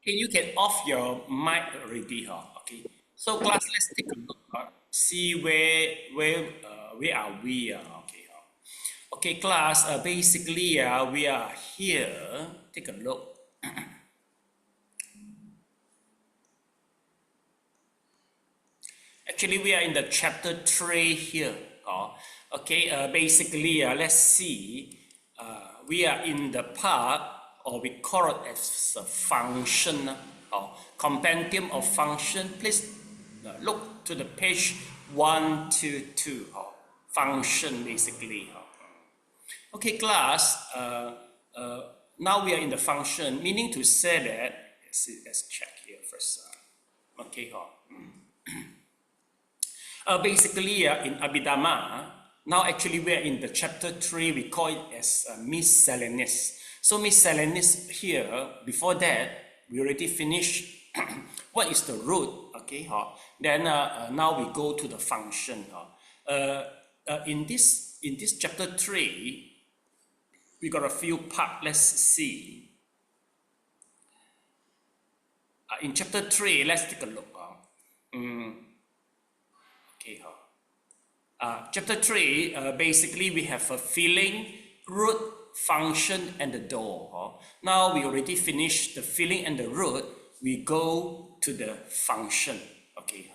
Okay, you can off your mic already, huh? Okay. So class, let's take a look. See where are we? Okay. Okay, class. Basically, we are here. Take a look. Actually, we are in the chapter 3 here. Okay. Basically, let's see. We are in the part, or we call it as a function, or compendium of function. Please look to the page 122. Function, basically. Okay, class. Now we are in the function, meaning to say that. Let's check here first. Okay. Basically, in Abhidhamma, now actually we are in the chapter 3, we call it as miscellaneous. So miscellaneous here, before that, we already finished what is the root, okay? Then now we go to the function. In this chapter 3, we got a few parts, let's see. In chapter 3, let's take a look. Okay. Chapter 3, basically we have a feeling, root, function, and the door. Now we already finished the feeling and the root. We go to the function. Okay.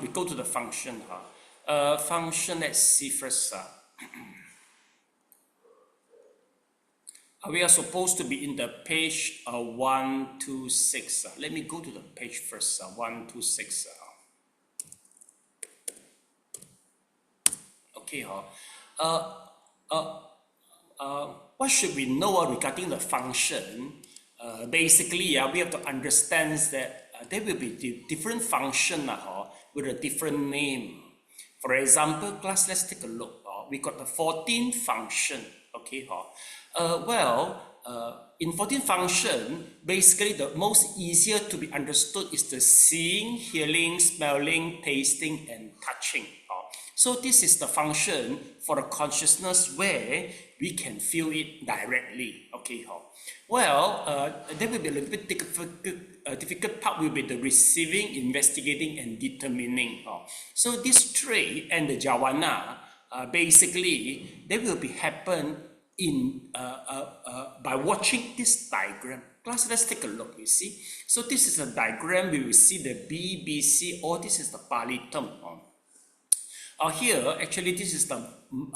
We go to the function. Function, let's see first. We are supposed to be in the page 126. Let me go to the page first. 126. Okay. What should we know regarding the function? Basically, we have to understand that there will be different function with a different name. For example, class, let's take a look. We got the 14th function. Okay. In 14th function, basically the most easier to be understood is the seeing, hearing, smelling, tasting, and touching. So this is the function for the consciousness where we can feel it directly. Okay. There will be a little bit difficult part will be the receiving, investigating, and determining. So this three and the jhana, basically, they will be happen in by watching this diagram. Class, let's take a look. You see, so this is a diagram. We will see the B, B, C. Or this is the Pali term. Here, actually, this is the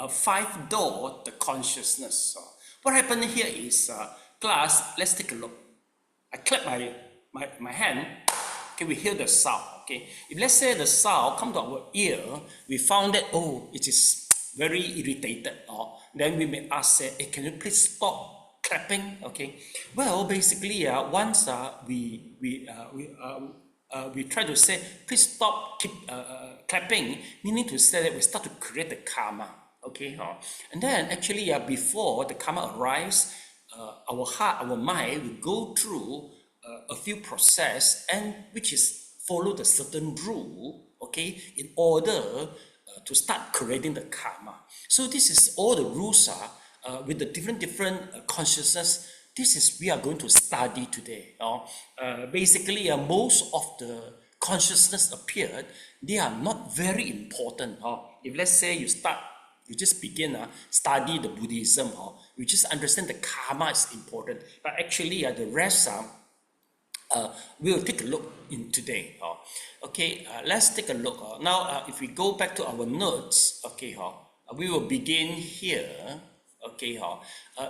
5 door, the consciousness. What happened here is, class, let's take a look. I clap my hand. Okay, we hear the sound. Okay, if let's say the sound come to our ear, we found that, oh, it is very irritated. Then we may ask, say, hey, can you please stop clapping? Okay. Well, basically, once we try to say, please stop, keep clapping, meaning to say that we start to create the karma. Okay. And then actually, before the karma arrives, our heart, our mind will go through a few process, and which is follow the certain rule. Okay, in order to start creating the karma. So this is all the rules with the different consciousness. This is we are going to study today. Basically, most of the consciousness appeared. They are not very important. If let's say you just begin study the Buddhism, you just understand the karma is important. But actually, the rest we'll take a look in today. Okay, let's take a look. Now, if we go back to our notes, okay, we will begin here. Okay,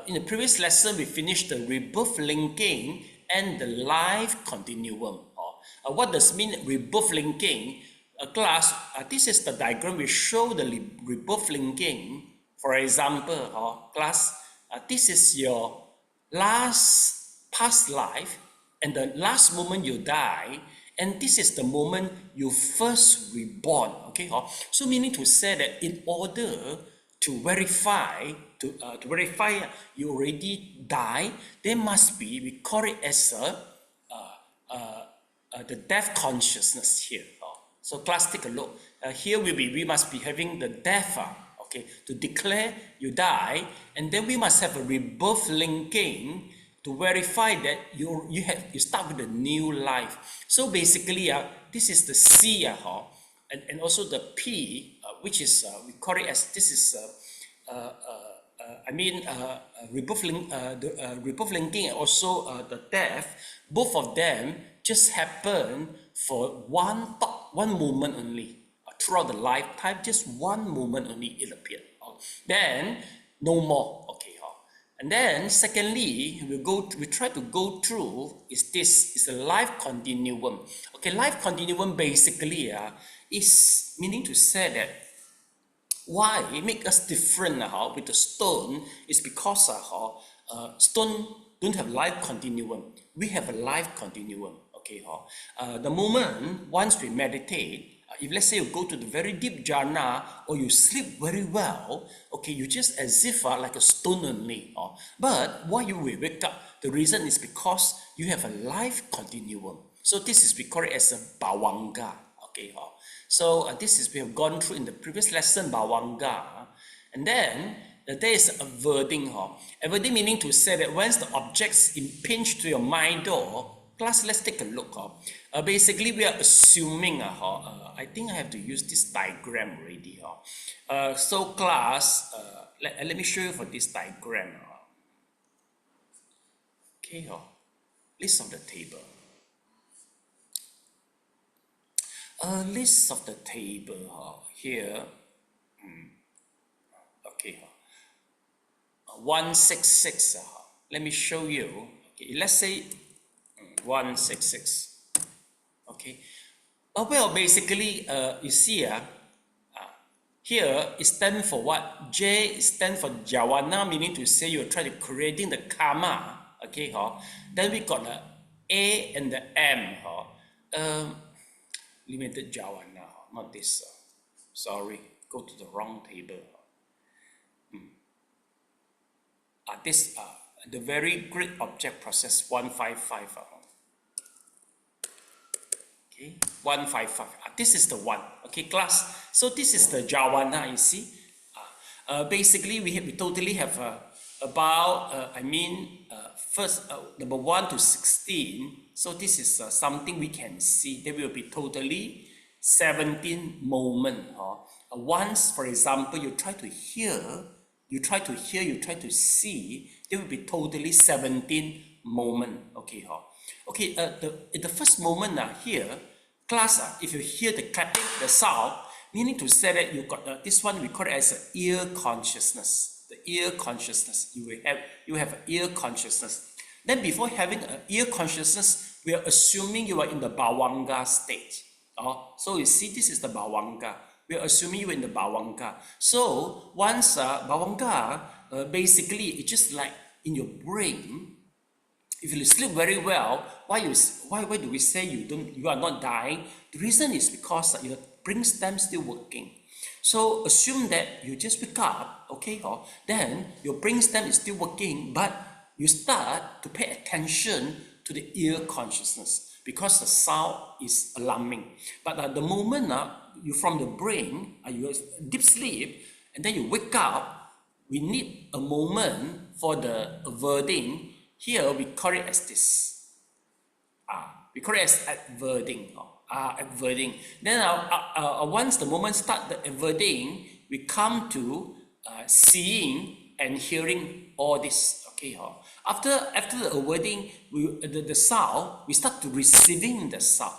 in the previous lesson, we finished the rebirth linking and the life continuum. What does mean rebirth linking? Class, this is the diagram we show the rebirth linking. For example, class, this is your past life, and the last moment you die, and this is the moment you first reborn. Okay, so meaning to say that in order to verify you already die, there must be, we call it as the death consciousness here. So class, take a look. Here we must be having the death. Okay, to declare you die, and then we must have a rebirth linking to verify that you start with a new life. So basically, this is the C, and also the P, which is we call it as this is rebirth linking and also the death. Both of them just happen for one moment only throughout the lifetime. Just one moment only it appeared. Then no more. Okay. And then secondly, we try to go through is a life continuum. Okay, life continuum basically is meaning to say that why it makes us different with the stone is because stone don't have life continuum. We have a life continuum. Okay, the moment once we meditate, if let's say you go to the very deep jhana or you sleep very well, okay, you just as if like a stone only. But why you will wake up? The reason is because you have a life continuum. So this is we call it as a bhavanga. Okay, so this is we have gone through in the previous lesson bhavanga, and then there is a wording. A wording meaning to say that once the objects impinge to your mind door. Class, let's take a look. Basically, we are assuming, I think I have to use this diagram already. So class, let me show you for this diagram. Okay, list of the table. List of the table here. Okay, 166. Let me show you. Okay, let's say 166. Okay. Well, basically, you see here it stands for what? J stands for Javana, meaning to say you're trying to creating the karma. Okay, then we got the A and the M. Limited Javana, not this. Sorry, go to the wrong table. This the very great object process 155. 155. This is the one. Okay, class. So this is the Javana. You see, basically we totally have about first number 1 to 16. So this is something we can see. There will be totally 17 moments. Once, for example, you try to hear, you try to see, there will be totally 17 moments. Okay, okay. The first moment here. Class, if you hear the clapping, the sound, meaning to say that you got this one we call it as an ear consciousness. The ear consciousness, you have an ear consciousness. Then before having an ear consciousness, we are assuming you are in the bhavanga state. So you see, this is the bhavanga. We are assuming you are in the bhavanga. So once bhavanga, basically it's just like in your brain. If you sleep very well, why do we say you are not dying? The reason is because your brainstem still working. So assume that you just wake up, okay, then your brainstem is still working, but you start to pay attention to the ear consciousness because the sound is alarming. But the moment you from the brain, you deep sleep, and then you wake up, we need a moment for the wording. Here we call it as this. We call it as adverting. Adverting. Then once the moment start the adverting, we come to seeing and hearing all this. Okay. After the adverting, the sound, we start to receiving the sound.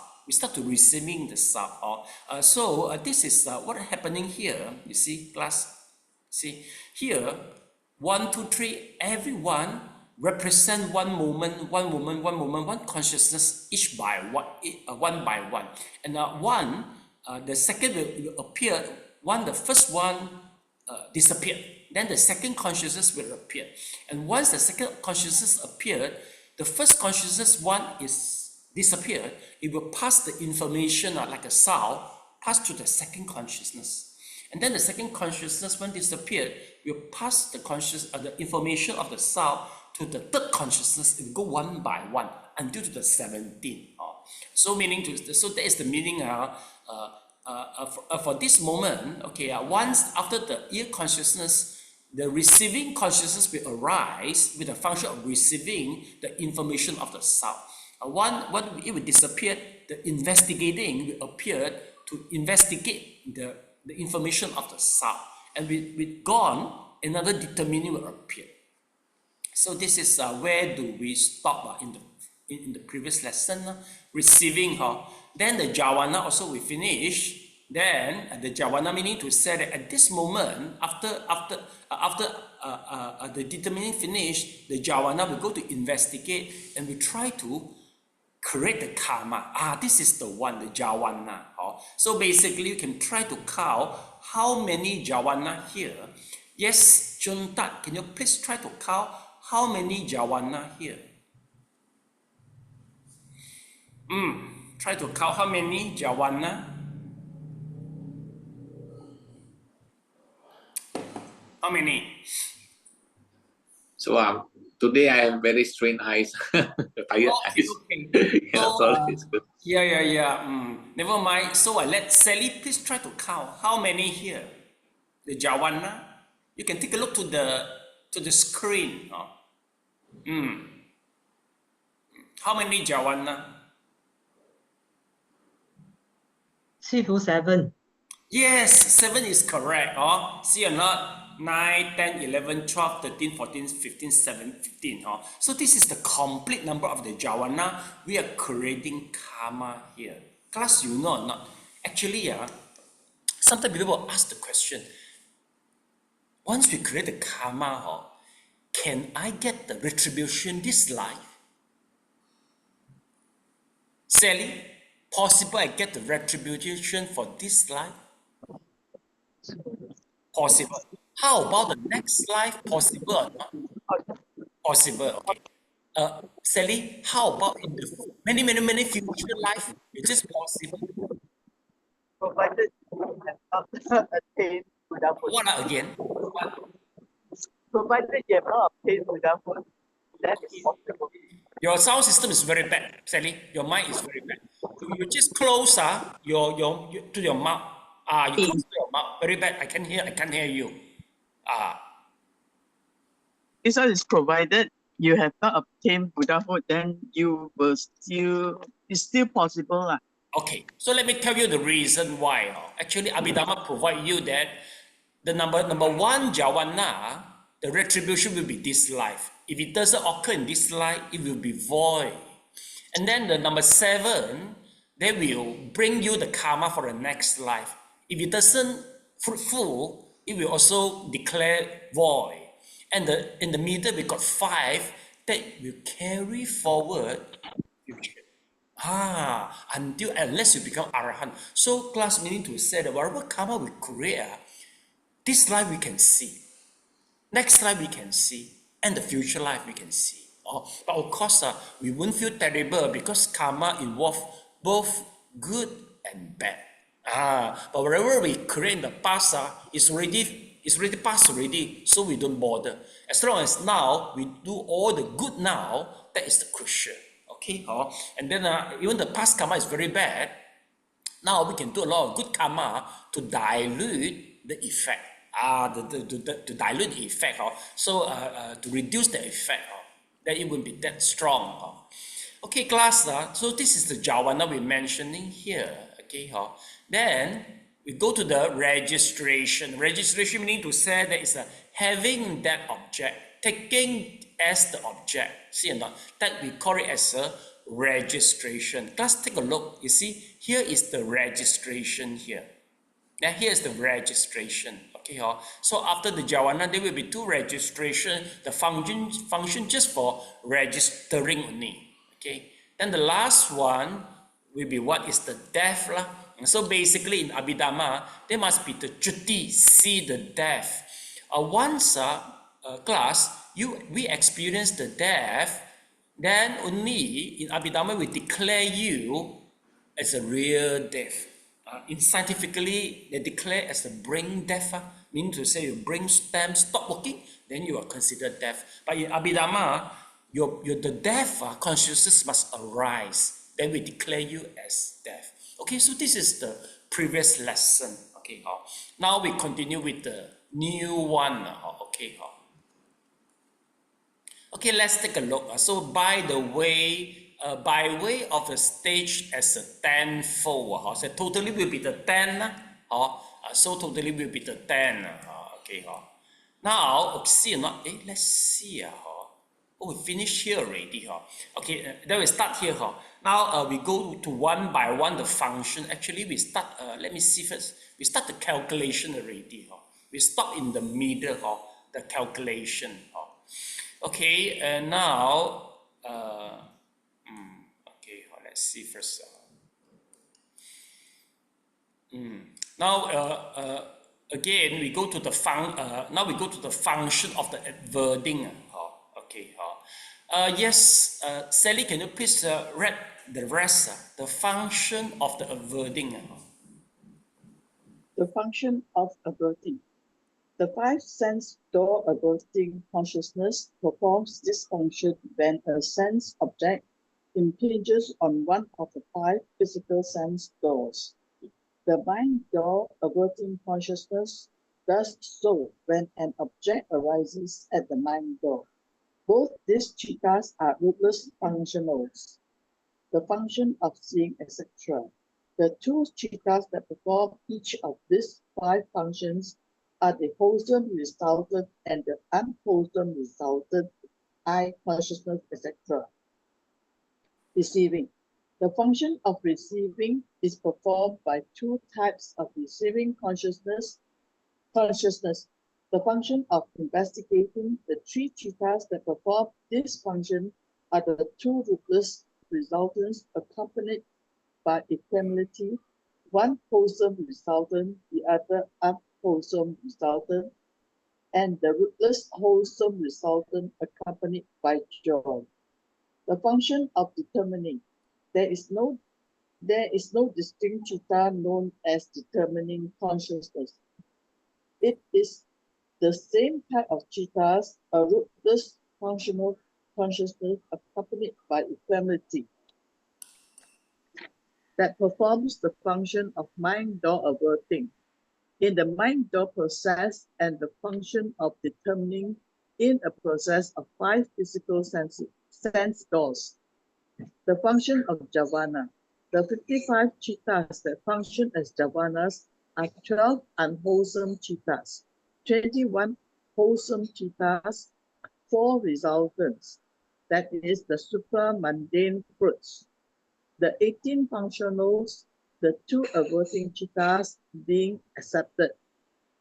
So this is what happening here. You see, class. See here, 1, 2, 3. Everyone represent one moment, one consciousness, each by one by one. And one, the second will appear. The first one disappeared. Then the second consciousness will appear. And once the second consciousness appeared, the first consciousness one is disappeared. It will pass the information like a sound, pass to the second consciousness. And then the second consciousness, when disappeared, will pass the information of the sound to the third consciousness. It will go one by one until to the 17. So that is the meaning for this moment. Okay, once after the ear consciousness, the receiving consciousness will arise with the function of receiving the information of the sound. When it will disappear, the investigating will appear to investigate the information of the sound. And with gone, another determining will appear. So this is where do we stop in the previous lesson, receiving. Then the jhavana also we finish. Then the jhavana meaning to say that at this moment, after the determining finish, the jhavana will go to investigate and we try to create the karma. This is the one, the jhavana. So basically, you can try to count how many jhavana here. Yes, Juntat, can you please try to count how many jhavana here? Try to count how many jhavana. How many? So today I have very strained eyes, tired eyes. Okay. Yeah, sorry, it's good. Yeah. Never mind. So let Sally please try to count how many here. The jhavana. You can take a look to the screen. How many jhavana? 师父 7. Yes, 7 is correct. See or not? 9, 10, 11, 12, 13, 14, 15, 17, 15. So this is the complete number of the jhavana. We are creating karma here. Class, you know or not? Actually, sometimes people will ask the question, once we create the karma, can I get the retribution this life? Sally, possible I get the retribution for this life? Possible. How about the next life? Possible or not? Possible, okay. Sally, how about in the many future life? Is this possible? Provided you have not attained Buddhahood. What again? Provided you have not obtained Buddhahood, that is possible. Your sound system is very bad, Sally. Your mic is very bad. You just close your to your mouth. You close to your mouth. Very bad. I can't hear you. This one is provided you have not obtained Buddhahood, then you will it's still possible. Okay, so let me tell you the reason why. Actually, Abhidhamma provide you that the number one jhavana, the retribution will be this life. If it doesn't occur in this life, it will be void. And then the number 7, they will bring you the karma for the next life. If it doesn't fruitful, it will also declare void. And in the middle, we got 5 that will carry forward future. Unless you become Arahant. So class meaning to say that whatever karma we create, this life we can see, next life we can see, and the future life we can see. But of course, we won't feel terrible because karma involves both good and bad. But whatever we create in the past, it's already past already, so we don't bother. As long as now we do all the good now, that is the crucial. Okay, and then even the past karma is very bad. Now we can do a lot of good karma to dilute the effect. To dilute the effect. So to reduce the effect, that it won't be that strong. Okay, class. So this is the jhavana we're mentioning here. Okay, then we go to the registration. Registration meaning to say that it's having that object, taking as the object. See or not? That we call it as a registration. Let's take a look. You see, here is the registration here. Now here's the registration. Okay, so after the jhavana, there will be 2 registration. The function just for registering only. Okay. Then the last one will be what is the death lah. So basically in Abhidhamma, there must be the juti, see the death. Once class, we experience the death, then only in Abhidhamma we declare you as a real death. Scientifically, they declare as a brain death, meaning to say your brain stem stop working, then you are considered deaf. But in Abhidhamma, the deaf consciousness must arise, then we declare you as deaf. Okay, so this is the previous lesson. Okay, now we continue with the new one. Okay. Okay, let's take a look. So by the way, by way of the stage as a tenfold, so totally will be the 10. So totally will be the 10. Okay. Now, see, let's see. Oh, we finished here already. Okay, then we start here. Now we go to one by one the function. Actually, we start, let me see first. We start the calculation already. We stop in the middle, the calculation. Okay, and now, okay, let's see first. Now, again, we go to the now we go to the function of the wording. Okay. Yes, Sally, can you please read the rest? The function of the wording. The function of averting. The five sense door averting consciousness performs this function when a sense object impinges on one of the five physical sense doors. The mind door averting consciousness does so when an object arises at the mind door. Both these chittas are rootless functionals. The function of seeing, etc. The two chittas that perform each of these five functions are the wholesome resultant and the unwholesome resultant I consciousness, etc. Receiving. The function of receiving is performed by two types of receiving consciousness. The function of investigating. The three chittas that perform this function are the two rootless resultants accompanied by equanimity, one wholesome resultant, the other unwholesome resultant, and the rootless wholesome resultant accompanied by joy. The function of determining. There is no distinct chitta known as determining consciousness. It is the same type of chittas, a rootless functional consciousness accompanied by equanimity, that performs the function of mind door averting in the mind door process and the function of determining in a process of five physical sense doors. The function of javana. The 55 chittas that function as javanas are 12 unwholesome chittas, 21 wholesome chittas, 4 resultants, that is the supra-mundane fruits. The 18 functionals, the 2 averting chittas being accepted.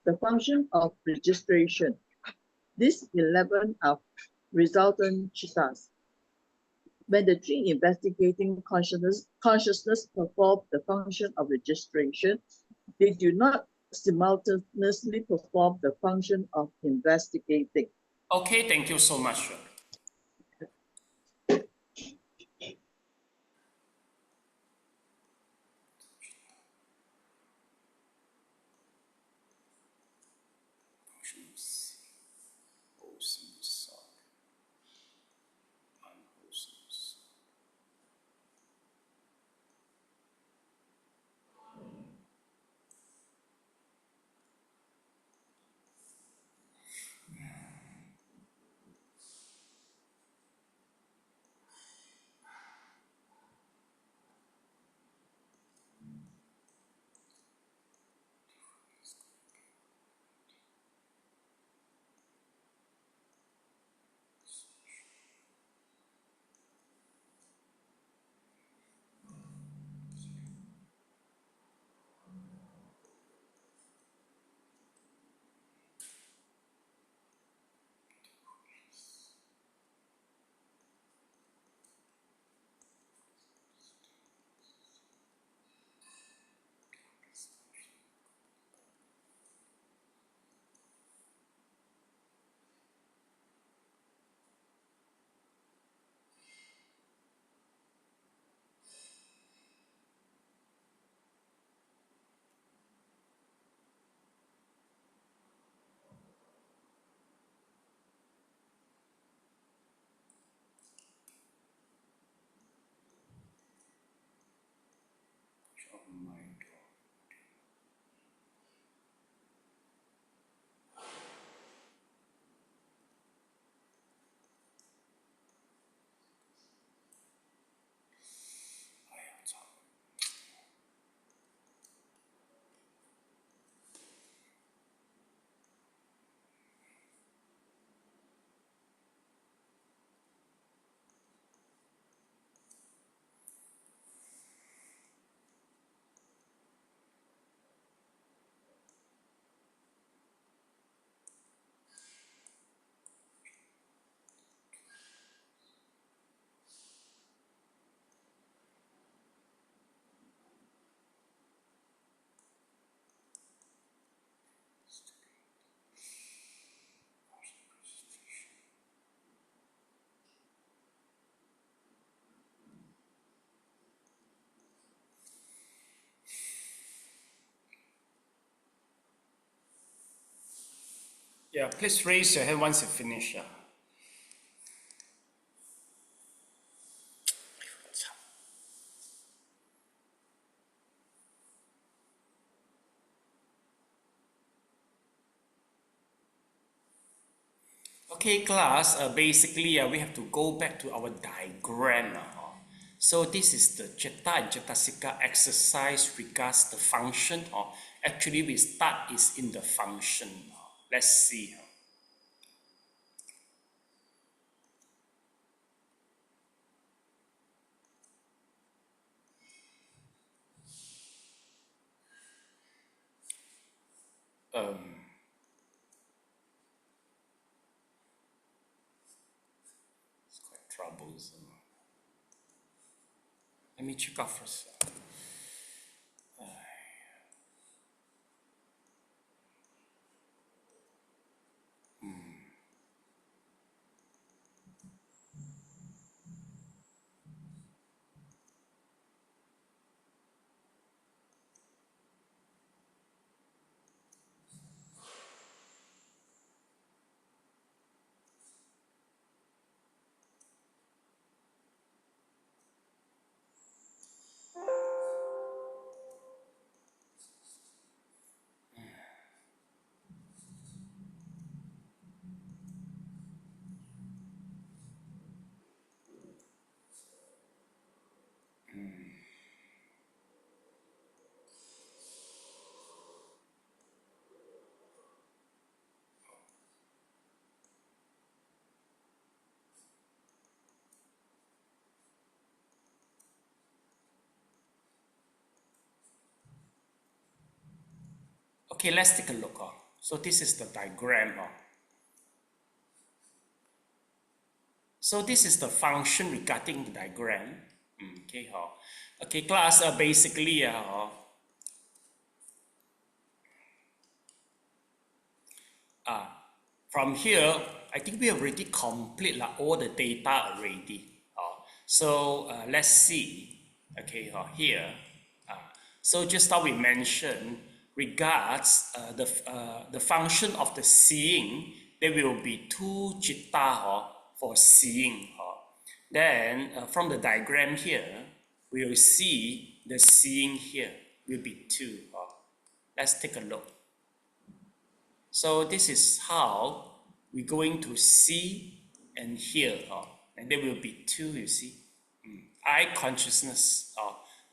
The function of registration. These 11 are resultant chittas. When the 3 investigating consciousness perform the function of registration, they do not simultaneously perform the function of investigating. Okay, thank you so much. Yeah, please raise your hand once you finish. Okay, class, basically we have to go back to our diagram. So this is the Chitta and Cettasika exercise regards the function. Actually, we start is in the function. Let's see. It's quite troublesome. Let me check out first. Okay, let's take a look. So this is the diagram. So this is the function regarding the diagram. Okay, okay, class, basically, from here, I think we have already complete all the data already. So let's see. Okay, here. So just how we mentioned, regards the function of the seeing, there will be two citta for seeing. Then from the diagram here, we will see the seeing here will be two. Let's take a look. So this is how we're going to see and hear. And there will be two, you see. Eye consciousness.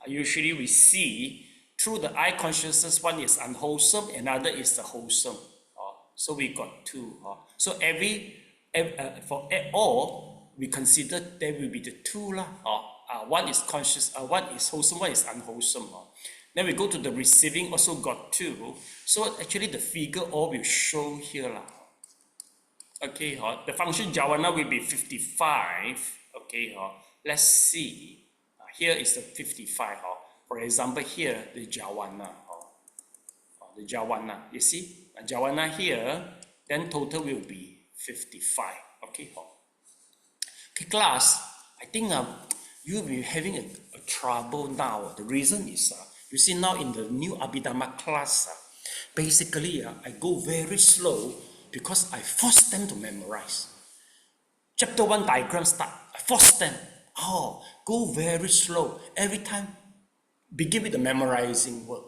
Usually we see through the eye consciousness, one is unwholesome, another is the wholesome. So we got two. So for all, we consider there will be the two. One is conscious, one is wholesome, one is unwholesome. Then we go to the receiving, also got two. So actually the figure all will show here. Okay, the function jhana will be 55. Okay, let's see. Here is the 55. For example, here the jhana. The jhana, you see? Jhana here, then total will be 55. Okay, okay, class, I think you'll be having a trouble now. The reason is, you see now in the new Abhidhamma class, basically I go very slow because I force them to memorize. Chapter 1 diagram start, I force them. Go very slow. Every time, begin with the memorizing work.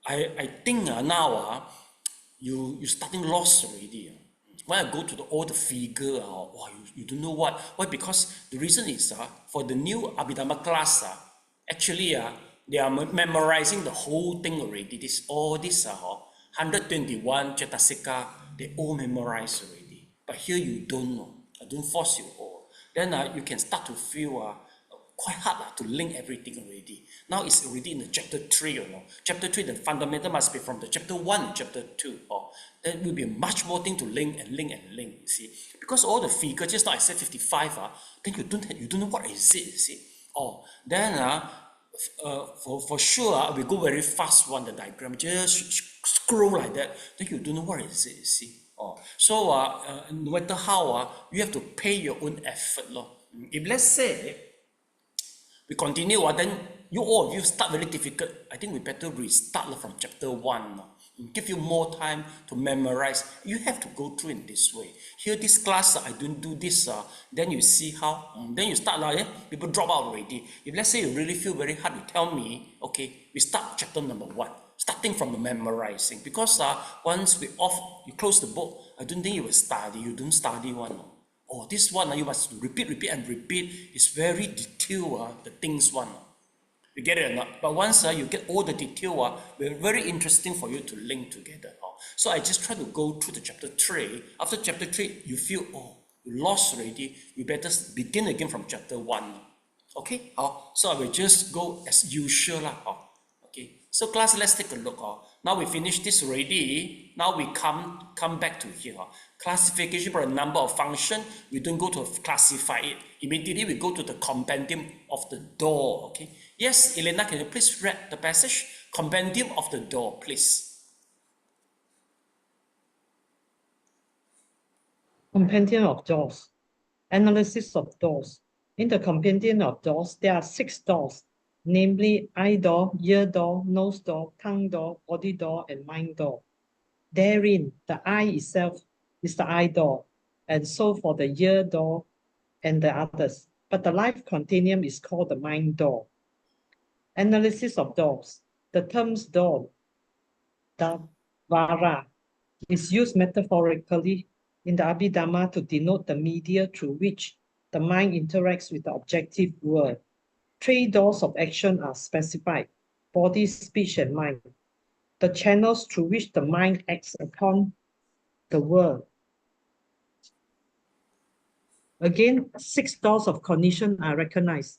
I think now you starting lost already. When I go to all the figure, you don't know what. Why? Because the reason is for the new Abhidhamma class, actually they are memorizing the whole thing already. All this 121 Cettasika, they all memorize already. But here you don't know. I don't force you all. Then you can start to feel quite hard to link everything already. Now it's already in the chapter 3, you know. Chapter 3, the fundamental must be from the chapter 1 and chapter 2. There will be much more thing to link and link and link, you see. Because all the figure, just now I said 55, then you don't know what is it, you see. Then for sure, we go very fast one, the diagram, just scroll like that, then you don't know what is it, you see. So no matter how, you have to pay your own effort. If let's say, we continue, then you all of you start very difficult. I think we better restart from chapter 1. give you more time to memorize. You have to go through in this way. Here, this class, I don't do this, then you see how, then you start, people drop out already. If let's say you really feel very hard, you tell me, okay, we start chapter number 1, starting from the memorizing. Because once you close the book, I don't think you will study, you don't study one. Oh, this one, you must repeat and repeat. It's very detailed, the things one. You get it or not? But once you get all the detail, very interesting for you to link together. So I just try to go through the chapter 3. After chapter 3, you feel, oh, you lost already. You better begin again from chapter 1. Okay? So I will just go as usual. Okay. So class, let's take a look. Now we finish this already. Now we come back to here. Classification for a number of functions. We don't go to classify it. Immediately we go to the compendium of the door. Okay. Yes, Elena, can you please read the passage? Compendium of the door, please. Compendium of doors. Analysis of doors. In the compendium of doors, there are 6 doors, namely eye door, ear door, nose door, tongue door, body door, and mind door. Therein, the eye itself is the eye door, and so for the ear door and the others. But the life continuum is called the mind door. Analysis of doors. The terms door, vara, is used metaphorically in the abhidhamma to denote the media through which the mind interacts with the objective world. 3 doors of action are specified: body, speech, and mind. The channels through which the mind acts upon the world. Again, 6 doors of cognition are recognized.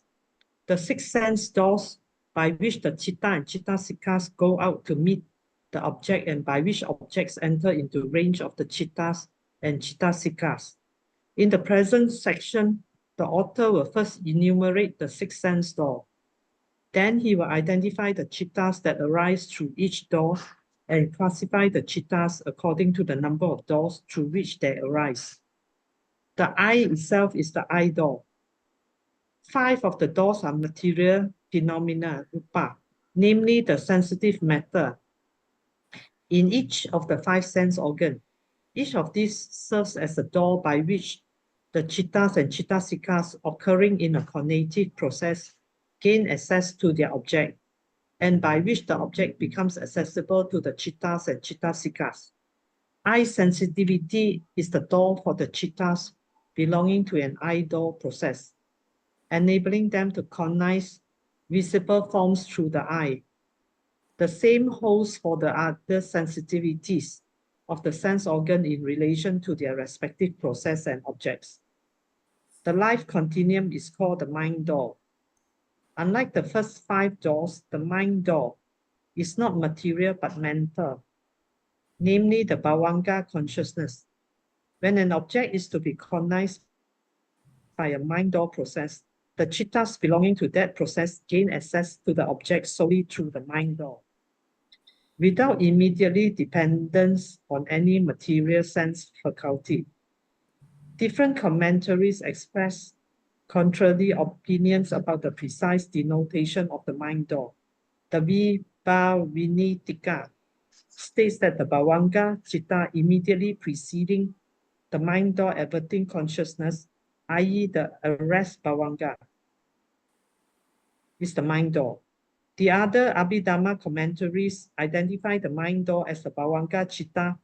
The 6 sense doors by which the chitta and chittasikas go out to meet the object and by which objects enter into range of the chittas and chittasikas. In the present section, the author will first enumerate the 6 sense doors. Then he will identify the chittas that arise through each door and classify the chittas according to the number of doors through which they arise. The eye itself is the eye door. 5 of the doors are material phenomena, rupa, namely the sensitive matter in each of the 5 sense organs. Each of these serves as a door by which the chittas and chittasikas occurring in a cognitive process gain access to their object, and by which the object becomes accessible to the chittas and chittasikas. Eye sensitivity is the door for the chittas belonging to an eye door process, enabling them to cognize visible forms through the eye. The same holds for the other sensitivities of the sense organ in relation to their respective process and objects. The life continuum is called the mind door. Unlike the first 5 doors, the mind door is not material but mental, namely the bhavanga consciousness. When an object is to be cognized by a mind door process, the chittas belonging to that process gain access to the object solely through the mind door, without immediately dependence on any material sense faculty. Different commentaries express contrary opinions about the precise denotation of the mind door. The Vibhavinitika states that the bhavanga chitta immediately preceding the mind door averting consciousness, i.e. the arrest bhavanga, is the mind door. The other Abhidhamma commentaries identify the mind door as the bhavanga chitta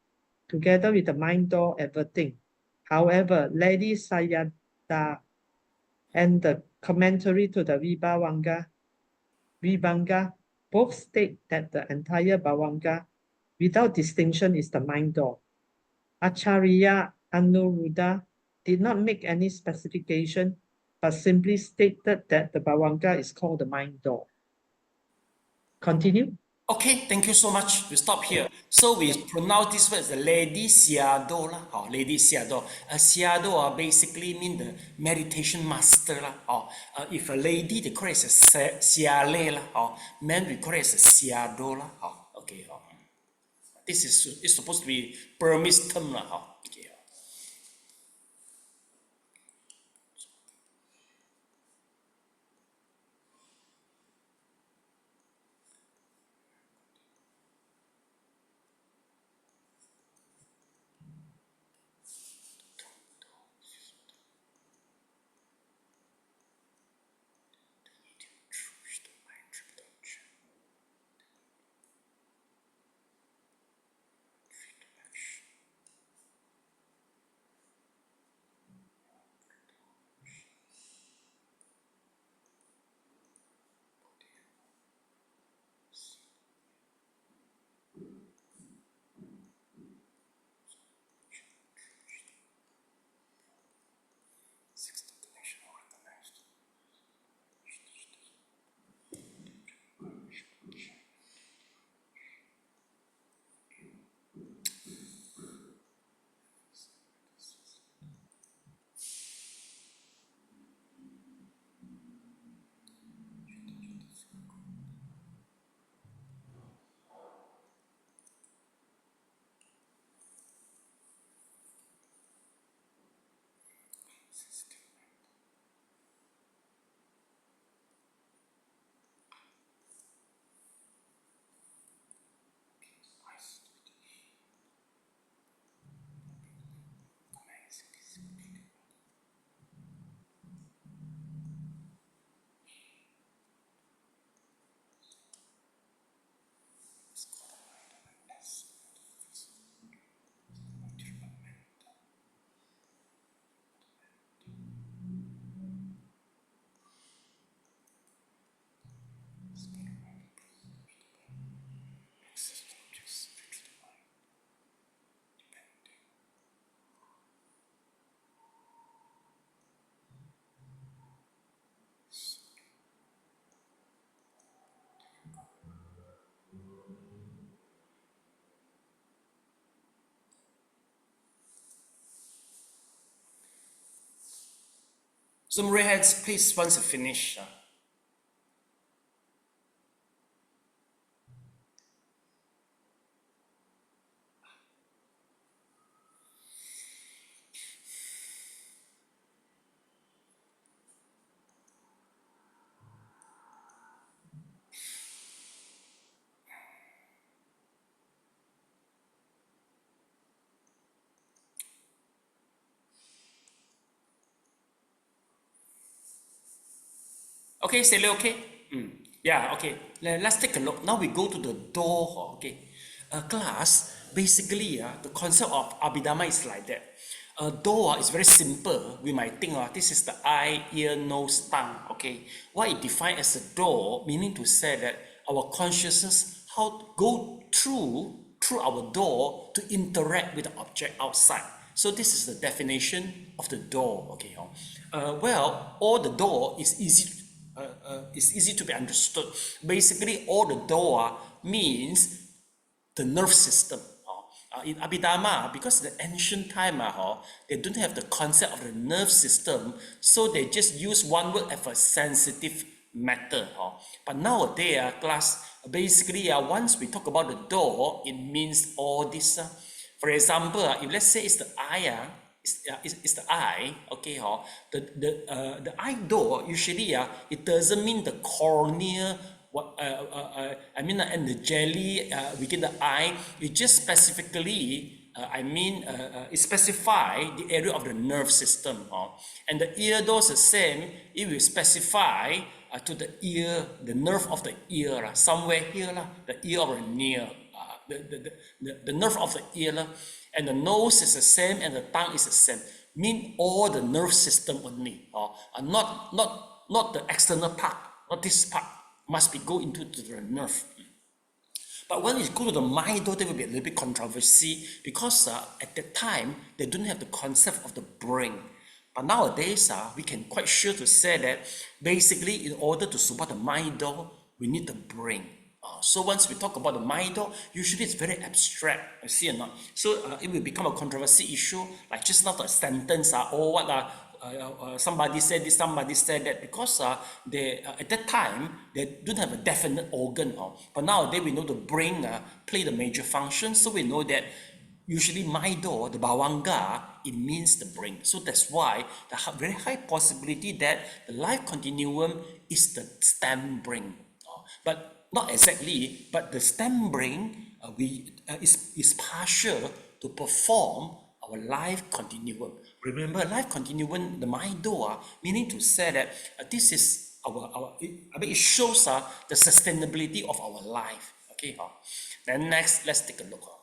together with the mind door averting. However, Lady Sayadaw and the commentary to the Vibhanga both state that the entire bhavanga without distinction is the mind door. Acharya Anuruddha did not make any specification, but simply stated that the bhavanga is called the mind door. Continue. Okay, thank you so much. We stop here. So we pronounce this word as the Lady Siado lah. Lady Siado. Siado basically mean the meditation master lah. If a lady, they call it as Siale lah. Men, we call it as Siado lah. Okay. This is it's supposed to be Burmese term lah. Okay. So raise hands, please, once you finish. Okay, Celia, okay? Yeah, okay. Let's take a look. Now we go to the door, okay? Class, basically, the concept of abhidhamma is like that. A door is very simple. We might think, this is the eye, ear, nose, tongue, okay? What it defines as a door, meaning to say that our consciousness, how go through our door to interact with the object outside. So this is the definition of the door, okay? Well, all the door is easy to be understood. Basically, all the door means the nerve system. In Abhidhamma, because the ancient time, they don't have the concept of the nerve system, so they just use one word as a sensitive matter. But nowadays, class, basically, once we talk about the door, it means all this. For example, if let's say it's the eye, it's the eye, okay, the eye door usually it doesn't mean the cornea, and the jelly within the eye. It just specifically it specify the area of the nerve system, and the ear door is the same. It will specify to the ear, the nerve of the ear, somewhere here, the ear or near. The nerve of the ear, and the nose is the same, and the tongue is the same. Mean all the nerve system only, not the external part, not this part. Must be go into the nerve. But when you go to the mind door, there will be a little bit controversy because at that time they don't have the concept of the brain. But nowadays we can quite sure to say that basically in order to support the mind door, we need the brain. So once we talk about the mind door, usually it's very abstract, you see or not? So it will become a controversy issue, like just not a sentence or what somebody said this, somebody said that, because they at that time they don't have a definite organ. But nowadays we know the brain play the major function, so we know that usually mind door, the bhavanga, it means the brain. So that's why the very high possibility that the life continuum is the stem brain. But not exactly, but the stem brain is partial to perform our life continuum. Remember, life continuum, the mind door, meaning to say that this is it shows the sustainability of our life. Okay, then next, let's take a look.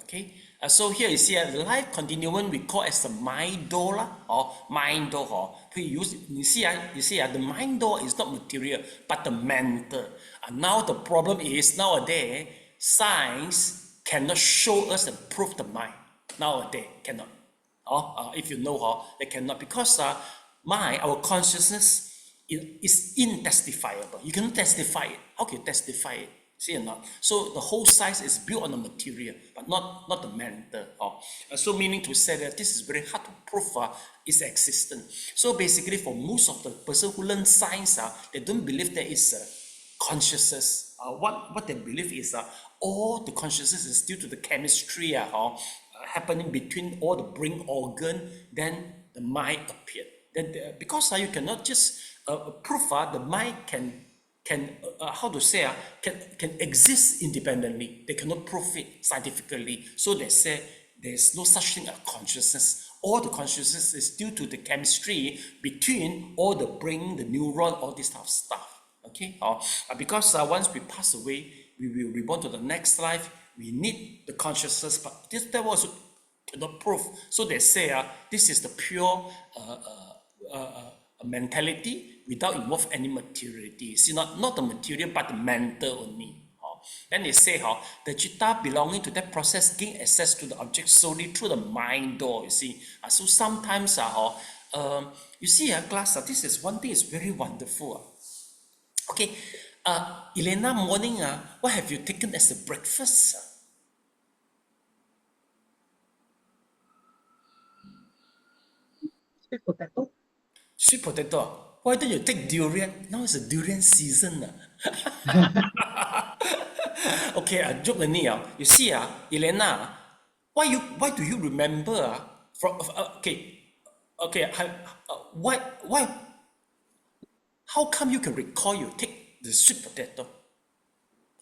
Okay, so here you see the life continuum we call as the mind door or mind door. We use, you see the mind door is not material but the mental. And now the problem is nowadays science cannot show us and prove the mind. Nowadays cannot. If you know, they cannot, because mind, our consciousness is intestifiable. You cannot testify it. How can you testify it? See or not? So the whole science is built on the material, but not the mental. So meaning to say that this is very hard to prove its existence. So basically, for most of the person who learn science, they don't believe there is consciousness. What they believe is all the consciousness is due to the chemistry happening between all the brain organ. Then the mind appeared. Then because you cannot just prove the mind can exist independently. They cannot prove it scientifically. So they say there's no such thing as consciousness. All the consciousness is due to the chemistry between all the brain, the neuron, all this type of stuff. Okay, because once we pass away, we will reborn to the next life. We need the consciousness, but that was cannot prove. So they say this is the pure mentality without involve any materiality. See, not the material, but the mental only. Then they say the citta belonging to that process gain access to the object solely through the mind door. You see, so sometimes you see, class, this is one thing is very wonderful. Okay, Elena, morning, what have you taken as a breakfast? Sweet potato. Sweet potato. Why don't you take durian? Now it's a durian season. Okay, joke on you. You see, Elena, why do you remember why how come you can recall you take the sweet potato?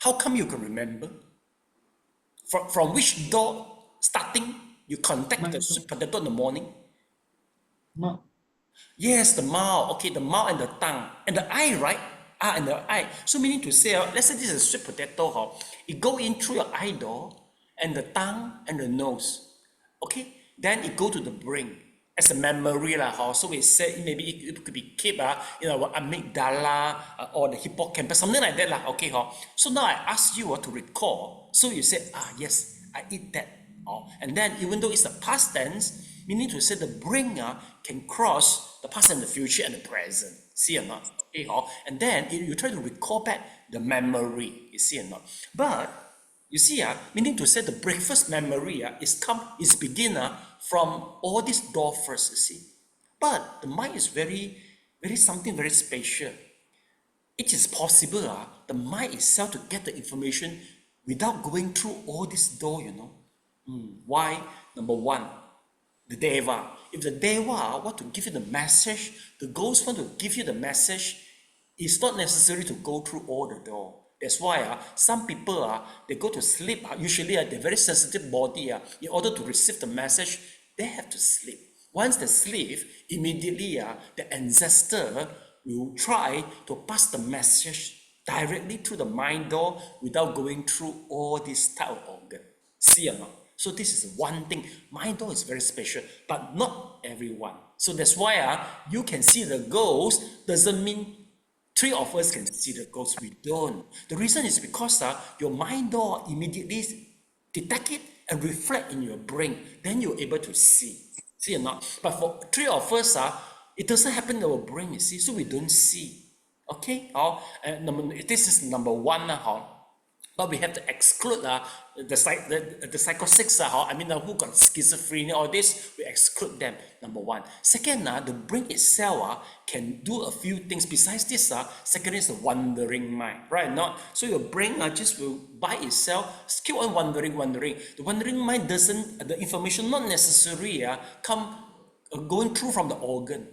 How come you can remember? From which door starting you contact the sweet potato in the morning? Mouth. Yes, the mouth. Okay, the mouth and the tongue. And the eye, right? And the eye. So meaning to say, let's say this is a sweet potato, it go in through your eye door and the tongue and the nose. Okay? Then it go to the brain as a memory. So we say maybe it could be kept in our amygdala or the hippocampus, something like that. Okay? So now I ask you to recall. So you say, yes, I eat that. And then even though it's a past tense, meaning to say the brain can cross the past and the future and the present. See or not? Okay, and then you try to recall back the memory. You see or not? But you see, meaning to say the breakfast memory is begin from all this door first. You see, but the mind is very something very special. It is possible the mind itself to get the information without going through all this door. Why? Number one, the Deva. If the Deva want to give you the message, the ghost want to give you the message, it's not necessary to go through all the door. That's why some people, they go to sleep. Usually, they're very sensitive body. In order to receive the message, they have to sleep. Once they sleep, immediately the ancestor will try to pass the message directly through the mind door without going through all this type of organ. See or not? So this is one thing. Mind door is very special, but not everyone. So that's why you can see the ghost doesn't mean three of us can see the ghost. We don't. The reason is because your mind door immediately detect it and reflect in your brain. Then you're able to see. See or not? But for three of us, it doesn't happen in our brain, you see, so we don't see. Okay? This is number one. But we have to exclude the psychotics, who got schizophrenia, all this, we exclude them, number one. Second, the brain itself can do a few things. Besides this, second is the wandering mind, right? Not so your brain just will by itself keep on wandering. The wandering mind doesn't, the information not necessarily come going through from the organ.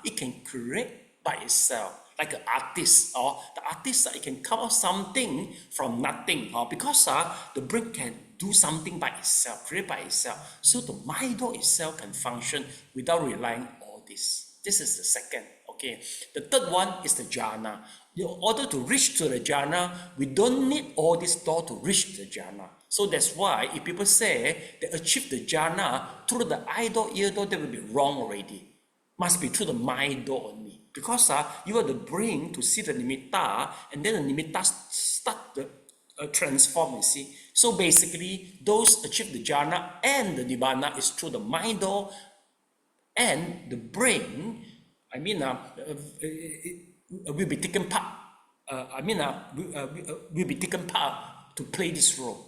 It can create by itself. Like an artist, or the artist, it can come up something from nothing, because the brain can do something by itself, create by itself. So the mind door itself can function without relying on all this. This is the second. Okay. The third one is the jhana. In order to reach to the jhana, we don't need all this door to reach the jhana. So that's why if people say they achieve the jhana through the eye door, ear door, they will be wrong already. Must be through the mind door only. Because you are the brain to see the nimitta, and then the nimitta start to transform, you see. So basically, those achieve the jhana and the nibbana is through the mind door, and the brain, will be taken part, will be taken part to play this role.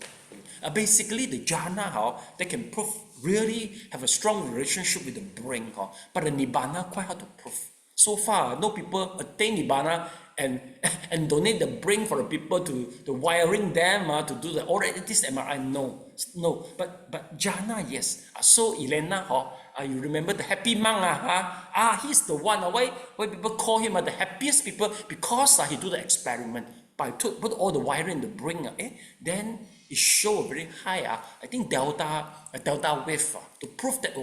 Basically, the jhana, they can prove, really have a strong relationship with the brain, but the nibbana quite hard to prove. So far, no people attain nibbana and donate the brain for the people to wiring them to do the this MRI. No. But jhana, yes. So Elena, you remember the happy monk? He's the one. Why people call him the happiest people? Because he do the experiment by put all the wiring in the brain. Then it show very high. I think delta wave to prove that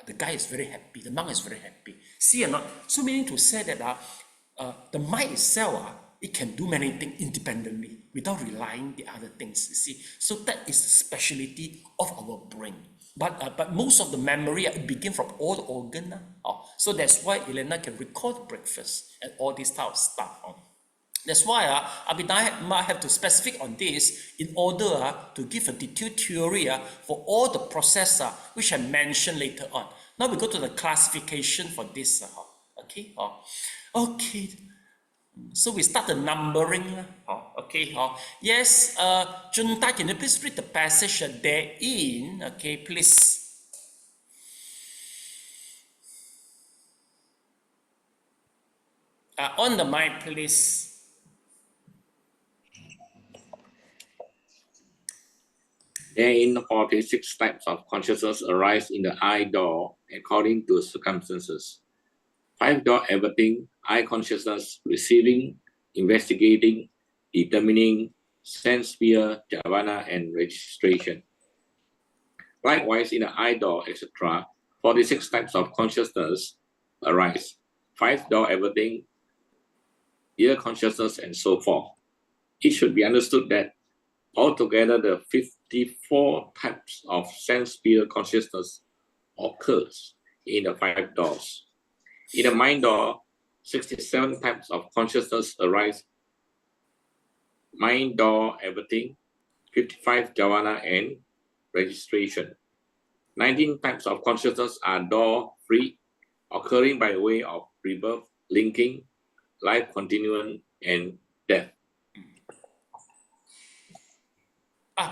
the guy is very happy, the monk is very happy. See or not? So meaning to say that the mind itself, it can do many things independently without relying the other things, you see. So that is the speciality of our brain. But most of the memory, it begins from all the organs. So that's why Elena can recall the breakfast and all this type of stuff. That's why Abhidhamma have to specific on this in order to give a detailed theory for all the process which I mentioned later on. Now we go to the classification for this. Okay. So we start the numbering. Okay. Yes. Junta, can you please read the passage therein? Okay, please. On the mic, please. Therein 46 types of consciousness arise in the I door according to circumstances. 5 door everything, I consciousness, receiving, investigating, determining, sense sphere, jhavana, and registration. Likewise, in the I door, etc., 46 types of consciousness arise. 5 door everything, ear consciousness, and so forth. It should be understood that altogether the 54 types of sense sphere consciousness occurs in the 5 doors. In the mind door, 67 types of consciousness arise. Mind door, everything, 55 jhavana and registration. 19 types of consciousness are door free, occurring by way of rebirth, linking, life continuum, and death.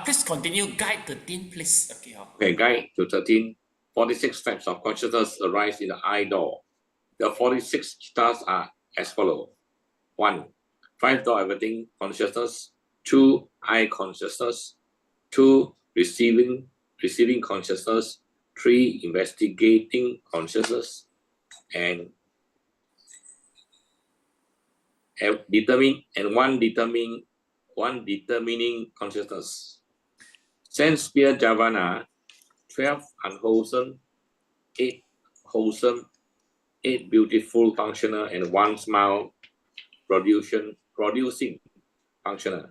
Please continue. Guide 13, please. Okay, guide to 13. 46 types of consciousness arise in the I door. The 46 stars are as follows. 1. 5 door everything consciousness. 2. I consciousness. 2. Receiving consciousness. 3. Investigating consciousness. And one determining consciousness. Sense sphere jhavana, 12 unwholesome, 8 wholesome, 8 beautiful functional, and 1 smile producing functional.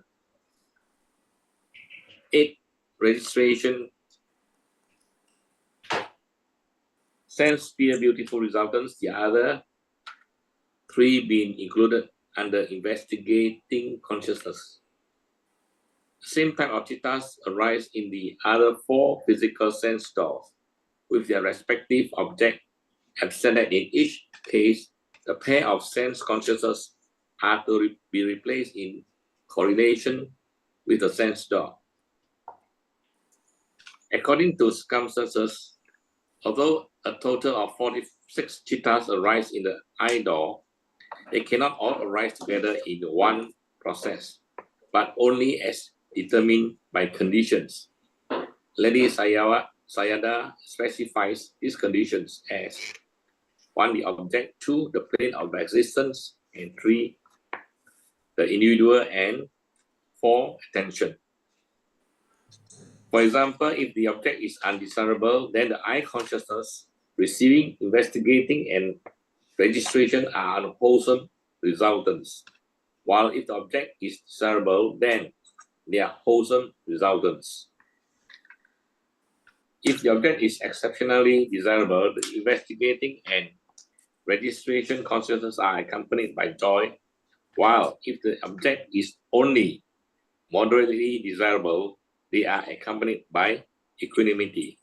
8 registration, sense sphere beautiful resultants, the other 3 being included under investigating consciousness. Same type of citas arise in the other 4 physical sense doors with their respective object, except that in each case, the pair of sense consciousness are to be replaced in correlation with the sense door. According to circumstances, although a total of 46 citas arise in the I door, they cannot all arise together in one process, but only as determined by conditions. Lady Sayada specifies these conditions as 1. The object, 2. The plane of existence, and 3. The individual, and 4. Attention. For example, if the object is undesirable, then the I consciousness, receiving, investigating, and registration are unwholesome resultants. While if the object is desirable, then they are wholesome resultants. If the object is exceptionally desirable, the investigating and registration consciousness are accompanied by joy, while if the object is only moderately desirable, they are accompanied by equanimity.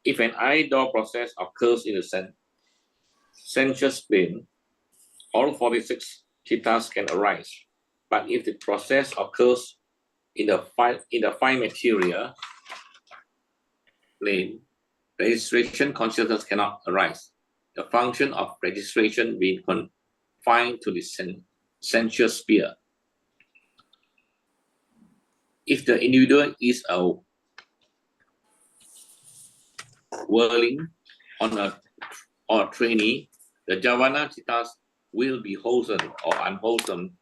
If an I door process occurs in the sensuous plane, all 46 citas can arise. But if the process occurs in the fine material plane, registration consciousness cannot arise. The function of registration being confined to the sensuous sphere. If the individual is a whirling or a trainee, the jhavana citas will be wholesome or unwholesome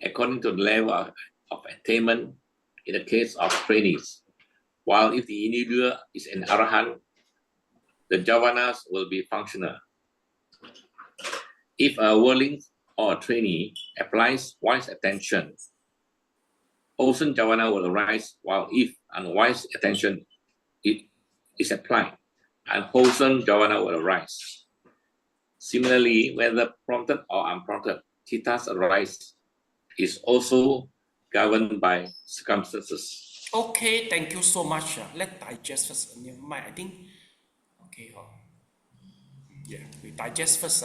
according to the level of attainment in the case of trainees. While if the individual is an arahant, the jhavanas will be functional. If a whirling or a trainee applies wise attention, wholesome jhavana will arise, while if unwise attention is applied, unwholesome jhavana will arise. Similarly, whether prompted or unprompted, citas arise is also governed by circumstances. Okay, thank you so much. Let's digest first. Never mind, I think. Okay. Yeah, we digest first.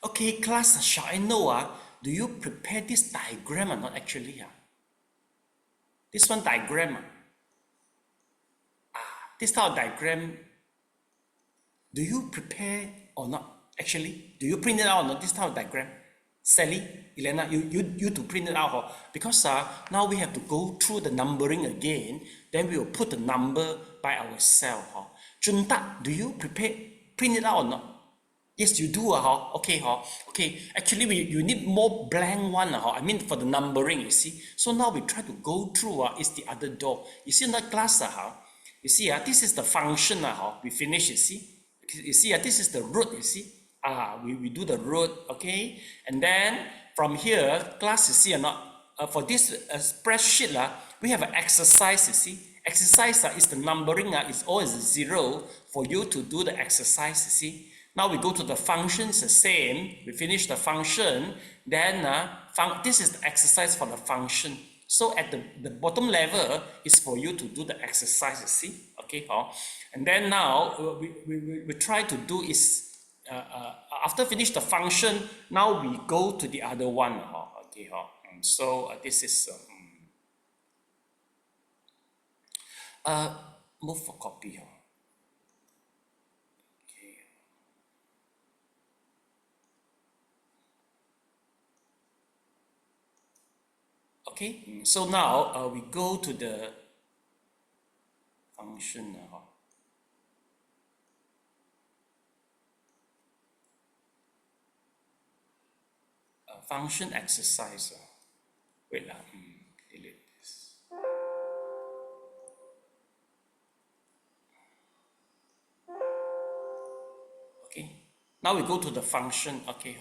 Okay, class, shall I know, do you prepare this diagram or not actually? This one diagram. This type of diagram, do you prepare or not actually? Do you print it out or not, this type of diagram? Sally, Elena, you to print it out, because now we have to go through the numbering again, then we will put the number by ourselves. Junta, do you print it out or not? Yes, you do. Okay. Okay. Actually, you need more blank one. I mean, for the numbering, you see. So now we try to go through. Is the other door. You see in that class. You see. This is the function. We finish. You see. You see. This is the root. You see. We do the root. Okay. And then from here, class. You see or not? For this spreadsheet, we have an exercise. You see. Exercise is the numbering. Is always 0 for you to do the exercise. You see. Now we go to the function, it's the same. We finish the function, then this is the exercise for the function. So at the bottom level is for you to do the exercise, you see? Okay, and then now we try to do is, after finish the function, now we go to the other one. Okay, so this is, move for copy. Okay. Okay, so now we go to the function. Function exercise. Wait, delete this. Okay, now we go to the function. Okay,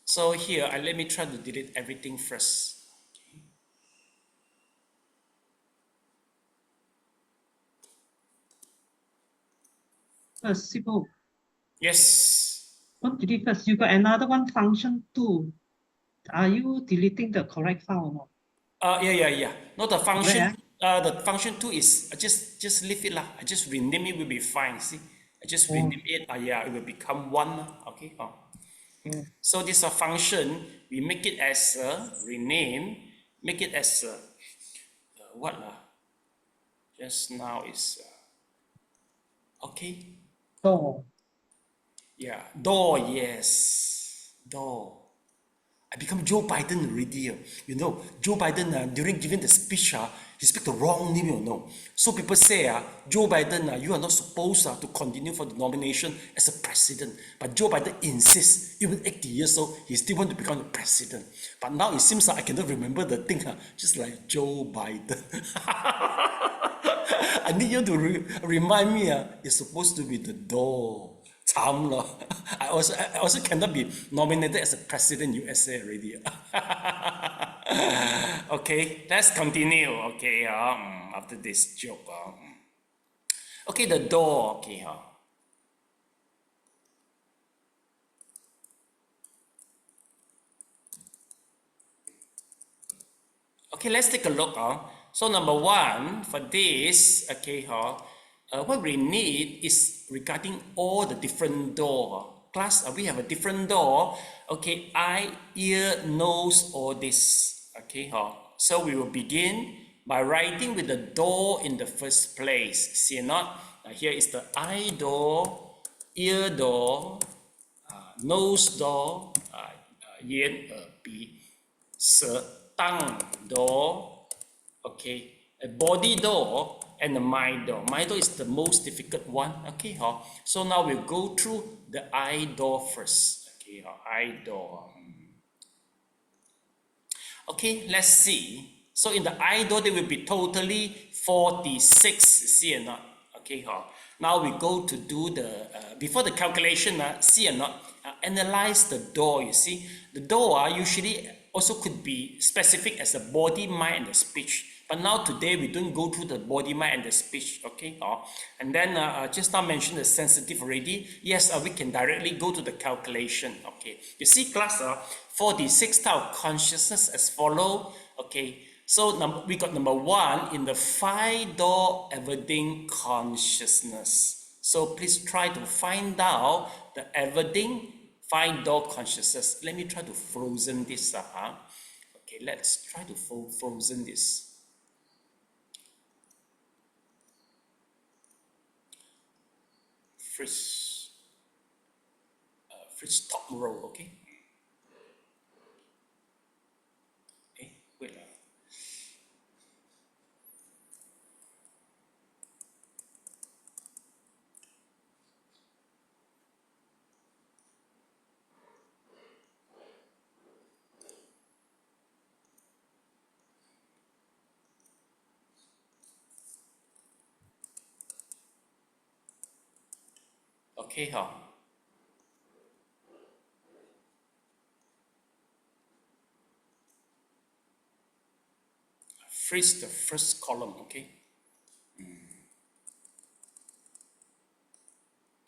so here let me try to delete everything first. Sibu, Yes. don't delete first. You got another one, function 2. Are you deleting the correct file or not? Yeah. No, the function. Where? The function 2 is just leave it lah. I just rename it, will be fine. See, I just rename it. Yeah, it will become 1. Okay. So this is a function. We make it as a rename. Make it as a what lah? Just now is okay. Door. Yeah, door. Yes, door. I become Joe Biden already. You know, Joe Biden during giving the speech, he speak the wrong name, you know. So people say, Joe Biden, you are not supposed to continue for the nomination as a president. But Joe Biden insists, even 80 years old, he still want to become the president. But now it seems like I cannot remember the thing, just like Joe Biden. I need you to remind me, it's supposed to be the door. I also cannot be nominated as a president USA already. Okay, let's continue. Okay, after this joke. Okay, the door. Okay, okay, let's take a look. So number 1 for this. Okay, what we need is regarding all the different door. Class, we have a different door. Okay, eye, ear, nose, all this. Okay, so we will begin by writing with the door in the first place. See or not? Here is the eye door, ear door, nose door, 眼耳鼻舌 tongue door. Okay, a body door and the mind door. Mind door is the most difficult one. Okay, so now we'll go through the eye door first. Okay, eye door. Okay, let's see. So in the eye door, there will be totally 46. See or not? Okay, now we go to do the before the calculation. See or not? Analyze the door. You see, the door usually also could be specific as the body, mind, and the speech. But now today we don't go through the body, mind, and the speech. Okay, and then just now mentioned the sensitive already. Yes, we can directly go to the calculation. Okay, you see, class, 46 type of consciousness as follow. Okay, so we got number 1 in the 5-door everything consciousness. So please try to find out the everything 5-door consciousness. Let me try to frozen this. Okay, let's try to frozen this. Freeze top row. Okay. Okay, wait. Okay, freeze the first column. Okay,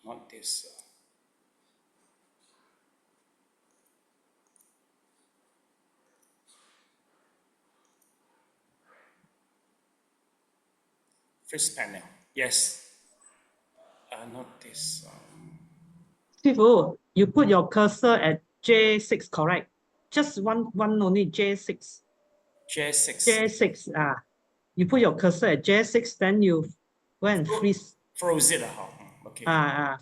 not this. First panel. Yes. Not this. Sifu, you put your cursor at J6, correct? Just one only, J6. J6. J6, you put your cursor at J6, then you go and freeze. Froze it. Okay.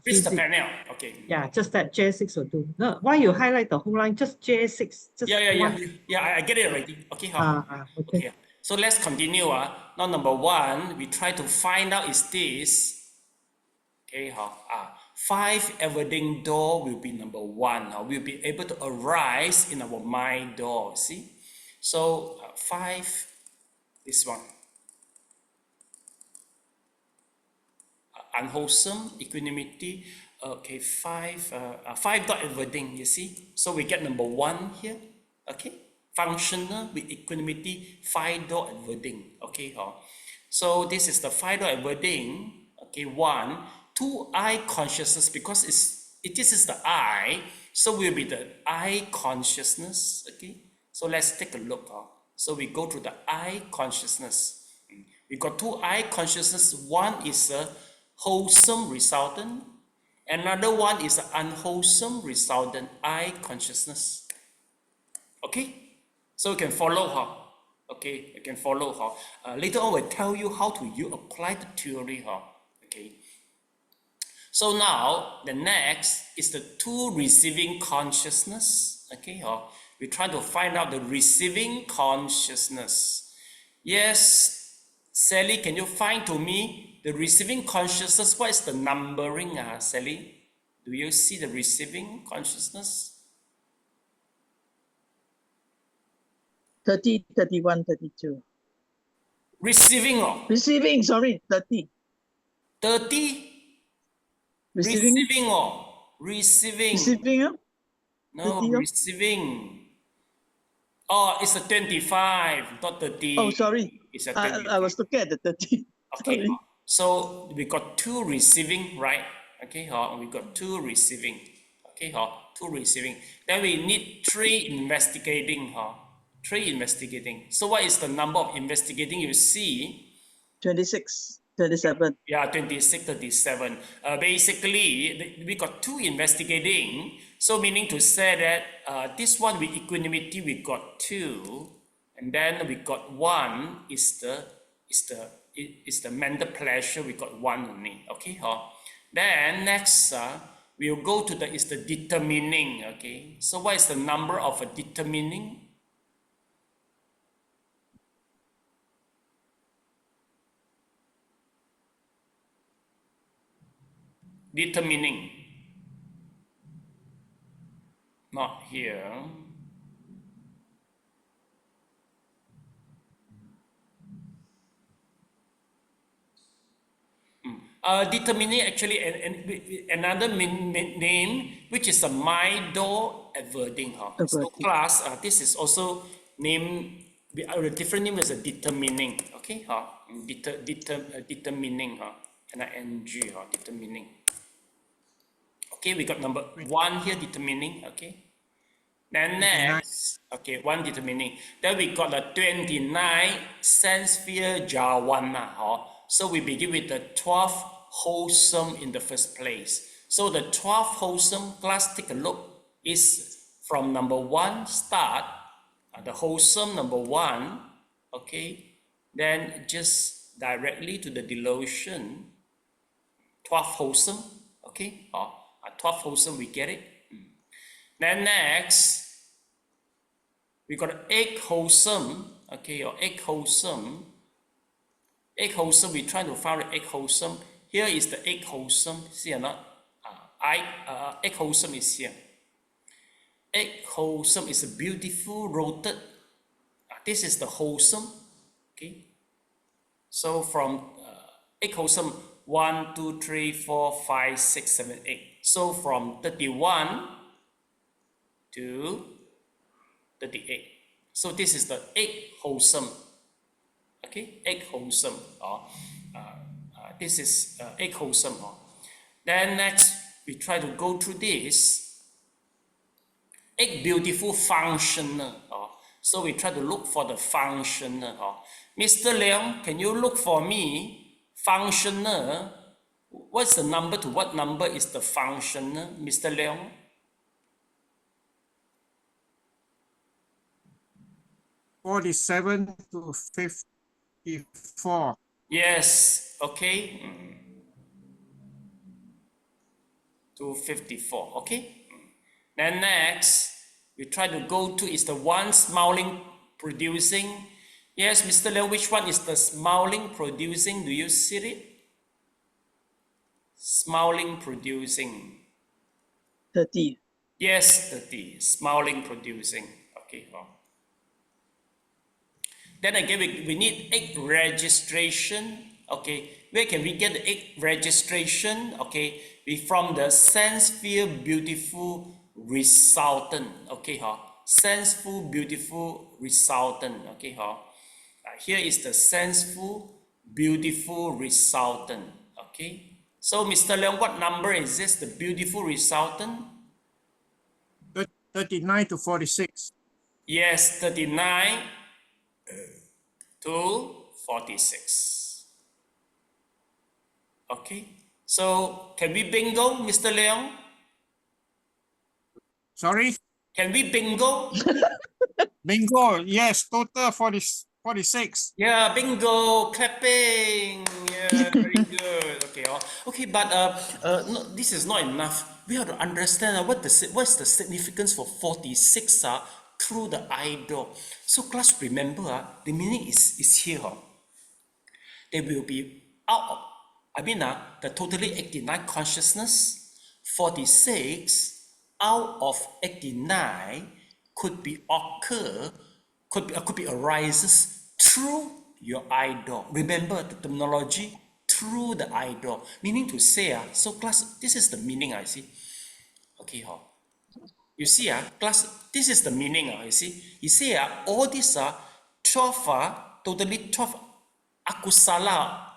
Reach the physics. panel. Okay. Yeah, just that J6 will do. No, why you highlight the whole line? Just J6. Just Yeah. I get it already. Okay. Okay. Okay. So let's continue. Now number one, we try to find out is this. Okay. 5 everything door will be number one. We'll be able to arise in our mind door. See? So 5, this one. Unwholesome, equanimity. Okay, 5 dot everything, you see? So we get number 1 here. Okay. Functional with equanimity, 5 dot everything. Okay. So this is the 5 dot everything. Okay, 1. 2 I consciousness, because this is the I, so will be the I consciousness. Okay. So let's take a look. So we go to the I consciousness. We got 2 I consciousness. One is a wholesome resultant. Another one is an unwholesome resultant, I consciousness. Okay? So you can follow her. Okay, you can follow her. Later on, we'll tell you how to apply the theory. Okay. So now, the next is the 2 receiving consciousness. Okay, we try to find out the receiving consciousness. Yes, Sally, can you find to me the receiving consciousness? What is the numbering, Sally? Do you see the receiving consciousness? 30, 31, 32. Receiving, Receiving, sorry, 30. 30? Receiving, Receiving, receiving. receiving, No, 30. receiving. Oh, it's a 25, not 30. Oh, sorry. It's a I 25. was looking at the 30. Okay, Sorry. so we got 2 receiving, right? Okay, we got 2 receiving. Okay, 2 receiving. Then we need 3 investigating. 3 investigating. So what is the number of investigating you see? 26, 27. Yeah, 26, 37. Basically, we got 2 investigating. So meaning to say that this one with equanimity, we got 2. And then we got 1 is the mental pleasure, we got 1 only. Okay, then next we'll go to the determining. Okay, so what is the number of a determining? Determining, not here. Determining actually another name, which is a mind door averting. So class, this is also named, a different name is a determining. Okay, determining, N-I-N-G, determining. Okay, we got number 1 here, determining. Okay, then next, okay, 1 determining. Then we got the 29 sense sphere jhawana. So we begin with the 12 wholesome in the first place. So the 12 wholesome, class, take a look, is from number 1 start, the wholesome number 1, okay, then just directly to the delusion, 12 wholesome, okay, 12 wholesome, we get it. Then next, we got 8 wholesome, okay, or 8 wholesome. 8 wholesome, we try to find 8 wholesome. Here is the 8 wholesome, see or not? 8 wholesome is here. 8 wholesome is a beautiful roted. This is the wholesome, okay? So from 8 wholesome, 1, 2, 3, 4, 5, 6, 7, 8. So from 31 to 38. So this is the 8 wholesome. Okay, 8 wholesome. This is 8 wholesome. Then next, we try to go through this 8 beautiful functional. So we try to look for the functional. Mr. Leong, can you look for me functional? What's the number to what number is the functional, Mr. Leong? $47 to $54. Yes, okay. 254, okay? Then next, we try to go to is the one smiling producing. Yes, Mr. Leon, which one is the smiling producing? Do you see it? Smiling producing. 30. Yes, 30. Smiling producing. Okay. Then again, we need 8 registration. Okay. Where can we get the 8 registration? Okay. We from the senseful, beautiful, resultant. Okay. Senseful, beautiful, resultant. Okay. Here is the senseful, beautiful, resultant. Okay. So, Mr. Leong, what number is this? The beautiful resultant? 39 to 46. Yes, 39 to 46. Okay. So, can we bingo, Mr. Leong? Sorry? Can we bingo? Bingo. Yes, total 46. Yeah, bingo, clapping. Yeah, very good. Okay, okay, but no, this is not enough. We have to understand what's the significance for 46 through the idol. So class, remember the meaning is here. There will be out of, the totally 89 consciousness, 46 out of 89 could be arises through your idol. Remember the terminology, through the idol. Meaning to say, so class, this is the meaning I see. Okay, you see, class, this is the meaning, you see. You see, all these 12, totally 12 akusala,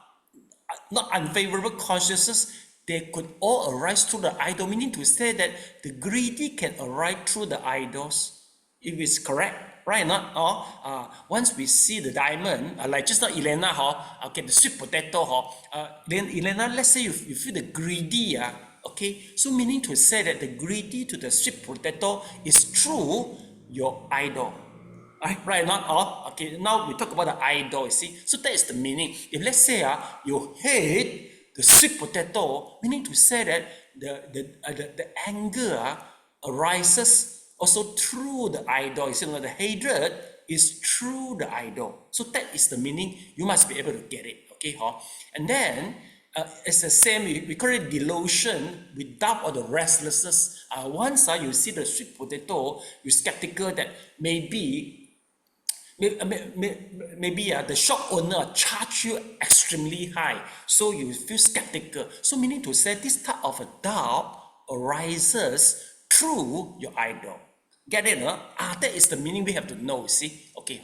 not unfavorable consciousness, they could all arise through the idol, meaning to say that the greedy can arise through the idols. If it's correct, right? Not once we see the diamond, like just now Elena, okay, the sweet potato, then Elena, let's say you feel the greedy, okay, so meaning to say that the greedy to the sweet potato is through your idol. Right, not okay. Now we talk about the idol, you see. So that is the meaning. If let's say you hate the sweet potato, meaning to say that the anger arises also through the idol. You see, the hatred is through the idol. So that is the meaning. You must be able to get it. Okay, and then it's the same. We call it delusion without all the restlessness. Once you see the sweet potato, you're skeptical that maybe the shop owner charge you extremely high, so you feel skeptical. So meaning to say this type of a doubt arises through your idol. Get it? That is the meaning we have to know. See? Okay.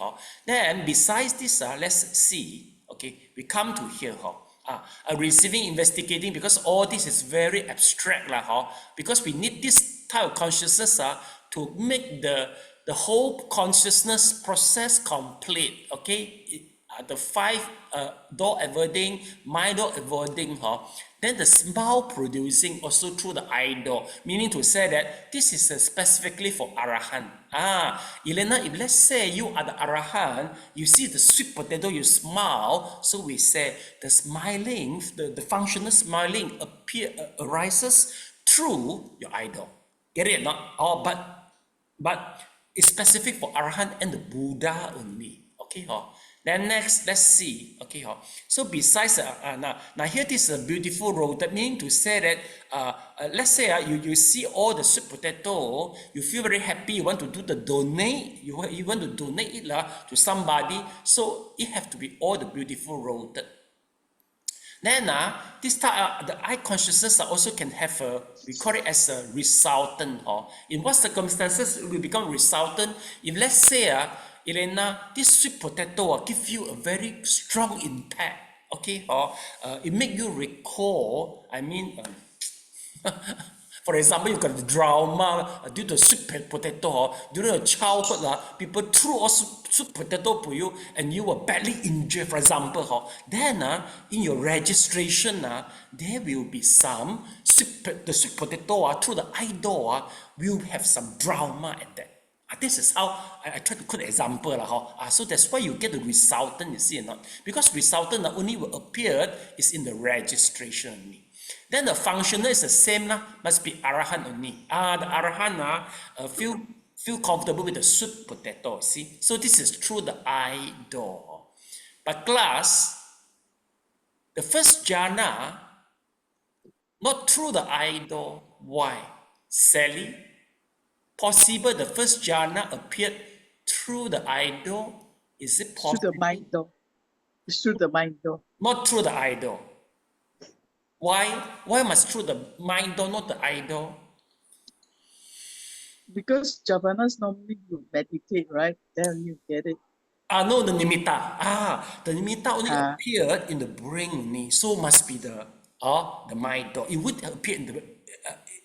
Then besides this, let's see. Okay, we come to here. Receiving, investigating, because all this is very abstract, because we need this type of consciousness to make the whole consciousness process complete. Okay, the 5 door avoiding, mind door avoiding, then the smile producing also through the idol, meaning to say that this is specifically for Arahant. Elena, if let's say you are the Arahant, you see the sweet potato, you smile, so we say the smiling, the functional smiling arises through your idol. Get it? Not but it's specific for Arahant and the Buddha only. Okay, then next, let's see. Okay, so besides now here this is a beautiful road. That meaning to say that let's say you see all the sweet potato, you feel very happy. You want to do the donate. You want to donate it to somebody. So it have to be all the beautiful road. Then this type the eye consciousness also can have we call it as a resultant. In what circumstances it will become resultant? If let's say Elena, this sweet potato give you a very strong impact. Okay, it make you recall. For example, you got the trauma due to sweet potato. During your childhood, people threw also sweet potato to you, and you were badly injured. For example, then in your registration, there will be some the sweet potato through the idol will have some trauma at that. This is how I try to put an example. So that's why you get the resultant, you see or not? Because resultant only will appear is in the registration only. Then the functional is the same lah, must be arahant only. The arahant feel comfortable with the sweet potato, see? So this is through the eye door. But class, the first jhana, not through the eye door. Why? Sally, possible the first jhana appeared through the eye door? Is it Through possible? the mind door. It's through the mind door. Not through the eye door. Why? Why must through the mind door, not the eye door? Because jhavanas normally you meditate, right? Then you get it. No, the nimitta. The nimitta only Ah. appeared in the brain only. So must be the mind door. It would appear in the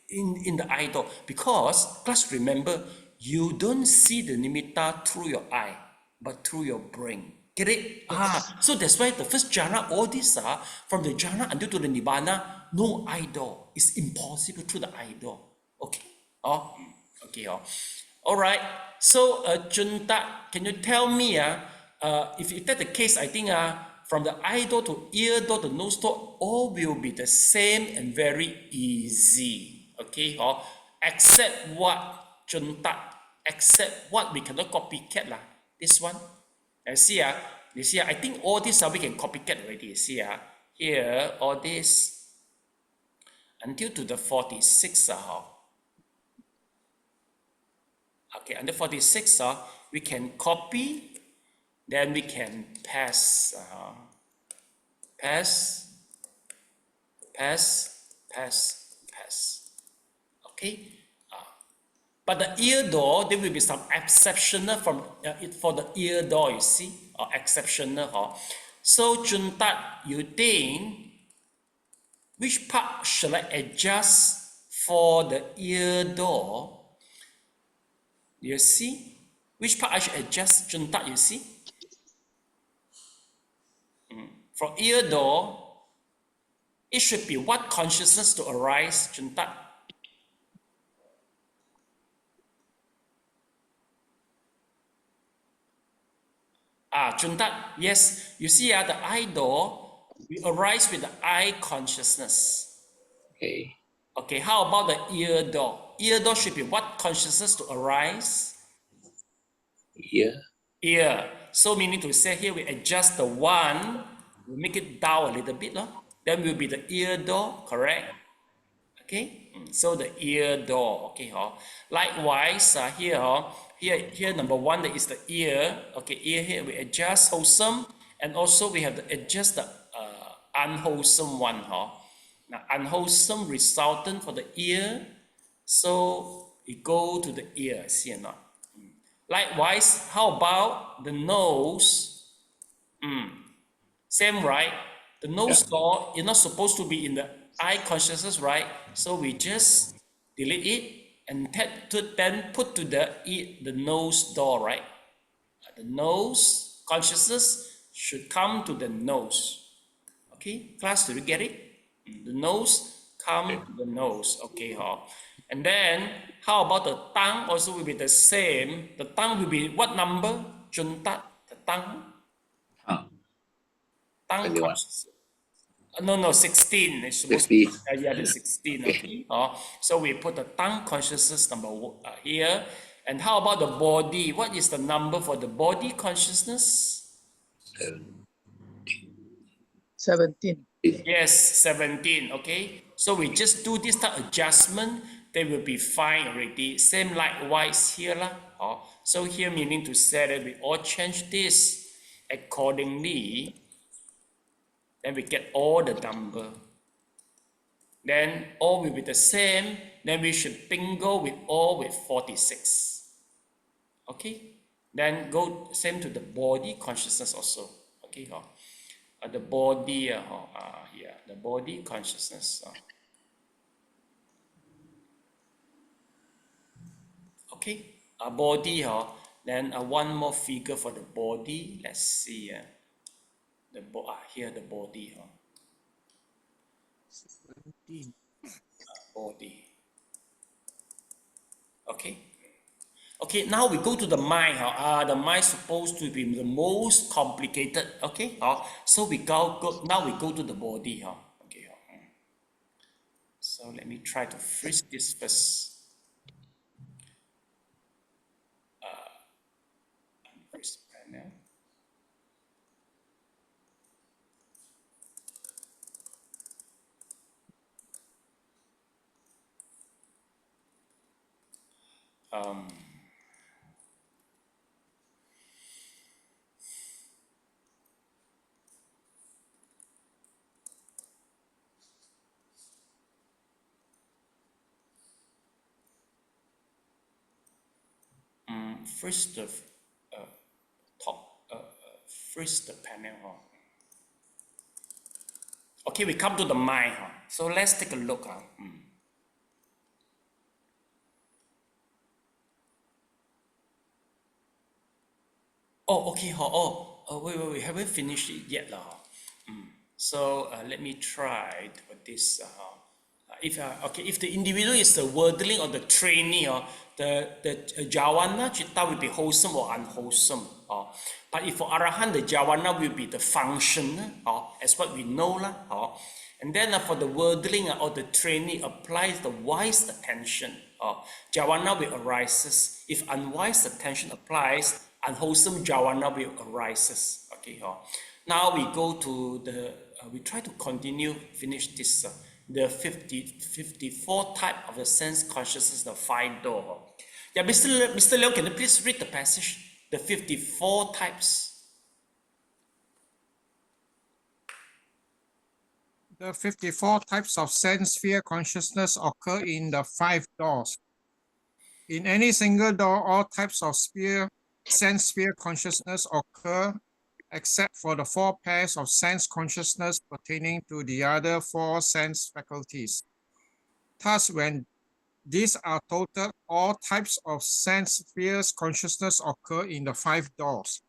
in the eye door, because just remember, you don't see the nimitta through your eye, but through your brain. Get it? So that's why the first jhana, all these are from the jhana until to the nibbana, no eye door. It's impossible through the eye door. Okay. Okay. All right. So, Junta, can you tell me, if that's the case, I think from the eye door to ear door to nose door, all will be the same and very easy. Okay. Except what, Junta? Except what we cannot copycat lah. This one. You see, I think all this we can copycat already. See, here, all this until to the 46. Okay, under 46, we can copy, then we can pass. Pass. Okay. But the ear door, there will be some exceptional from for the ear door, you see, or exceptional. So, Juntat, you think which part shall I adjust for the ear door? You see? Which part I should adjust, Juntat, you see? For ear door, it should be what consciousness to arise, Juntat? Juntat, yes. You see, the eye door, we arise with the eye consciousness. Okay. Okay, how about the ear door? Ear door should be what consciousness to arise? Ear. So meaning to say here, we adjust the one, we make it down a little bit, then will be the ear door, correct? Okay, so the ear door, okay. Likewise, here number one, that is the ear. Okay, ear here we adjust wholesome, and also we have to adjust the unwholesome one. Now unwholesome resultant for the ear, so we go to the ear. See or not? Likewise, how about the nose? Same, right? The nose door is not supposed to be in the eye consciousness, right? So we just delete it and then put to the nose door, right? The nose consciousness should come to the nose. Okay, class, did you get it? The nose come to the nose. Okay, and then how about the tongue? Also will be the same. The tongue will be what number? Juntat, the tongue. Tongue consciousness. No, 16. It's supposed to be the 16. Okay. So we put the tongue consciousness number here. And how about the body? What is the number for the body consciousness? 17. Yes, 17. Okay. So we just do this type of adjustment. They will be fine already. Same likewise here lah. So here meaning to say that we all change this accordingly. Then we get all the number. Then all will be the same. Then we should bingo with all with 46. Okay. Then go same to the body consciousness also. Okay. The body here, the body consciousness. Okay. Body. Then one more figure for the body. Let's see. Here the body. Body. Okay. Okay, now we go to the mind. The mind is supposed to be the most complicated. Okay. So now we go to the body. Okay. So let me try to freeze this first. Freeze panel. First the first the panel. Okay, we come to the mind. So let's take a look. Oh, okay. Wait, we haven't finished it yet. So let me try with this. If the individual is the worldling or the trainee, the jhavana chitta will be wholesome or unwholesome. But if for Arahant, the jhavana will be the function, as what we know. And then for the worldling or the trainee applies the wise attention. Jhavana will arises. If unwise attention applies, unwholesome jhavana will arises. Okay. Now we go to the, we try to continue, finish this, the 54 type of the sense consciousness, the 5 door. Yeah, Mr. Leong, can you please read the passage, the 54 types? The 54 types of sense sphere consciousness occur in the 5 doors. In any single door, all types of sense sphere consciousness occur, except for the 4 pairs of sense consciousness pertaining to the other 4 sense faculties. Thus, when these are total, all types of sense spheres consciousness occur in the 5 doors.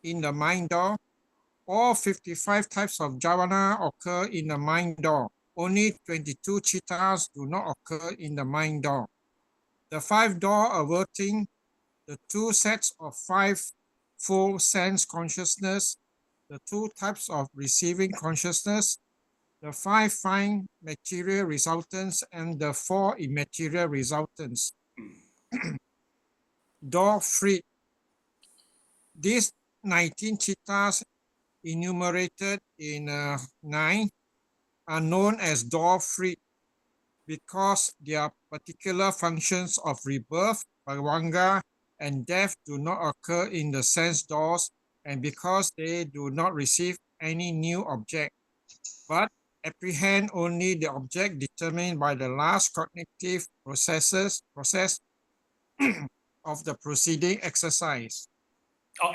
In the mind door, all 55 types of jhavana occur in the mind door. Only 22 chittas do not occur in the mind door. The 5 door averting the 2 sets of 5 full sense consciousness, the 2 types of receiving consciousness, the 5 fine material resultants, and the 4 immaterial resultants. Door freed. These 19 chittas enumerated in 9 are known as door freed because their particular functions of rebirth, bhavanga, and death do not occur in the sense doors, and because they do not receive any new object, but apprehend only the object determined by the last cognitive process of the preceding exercise.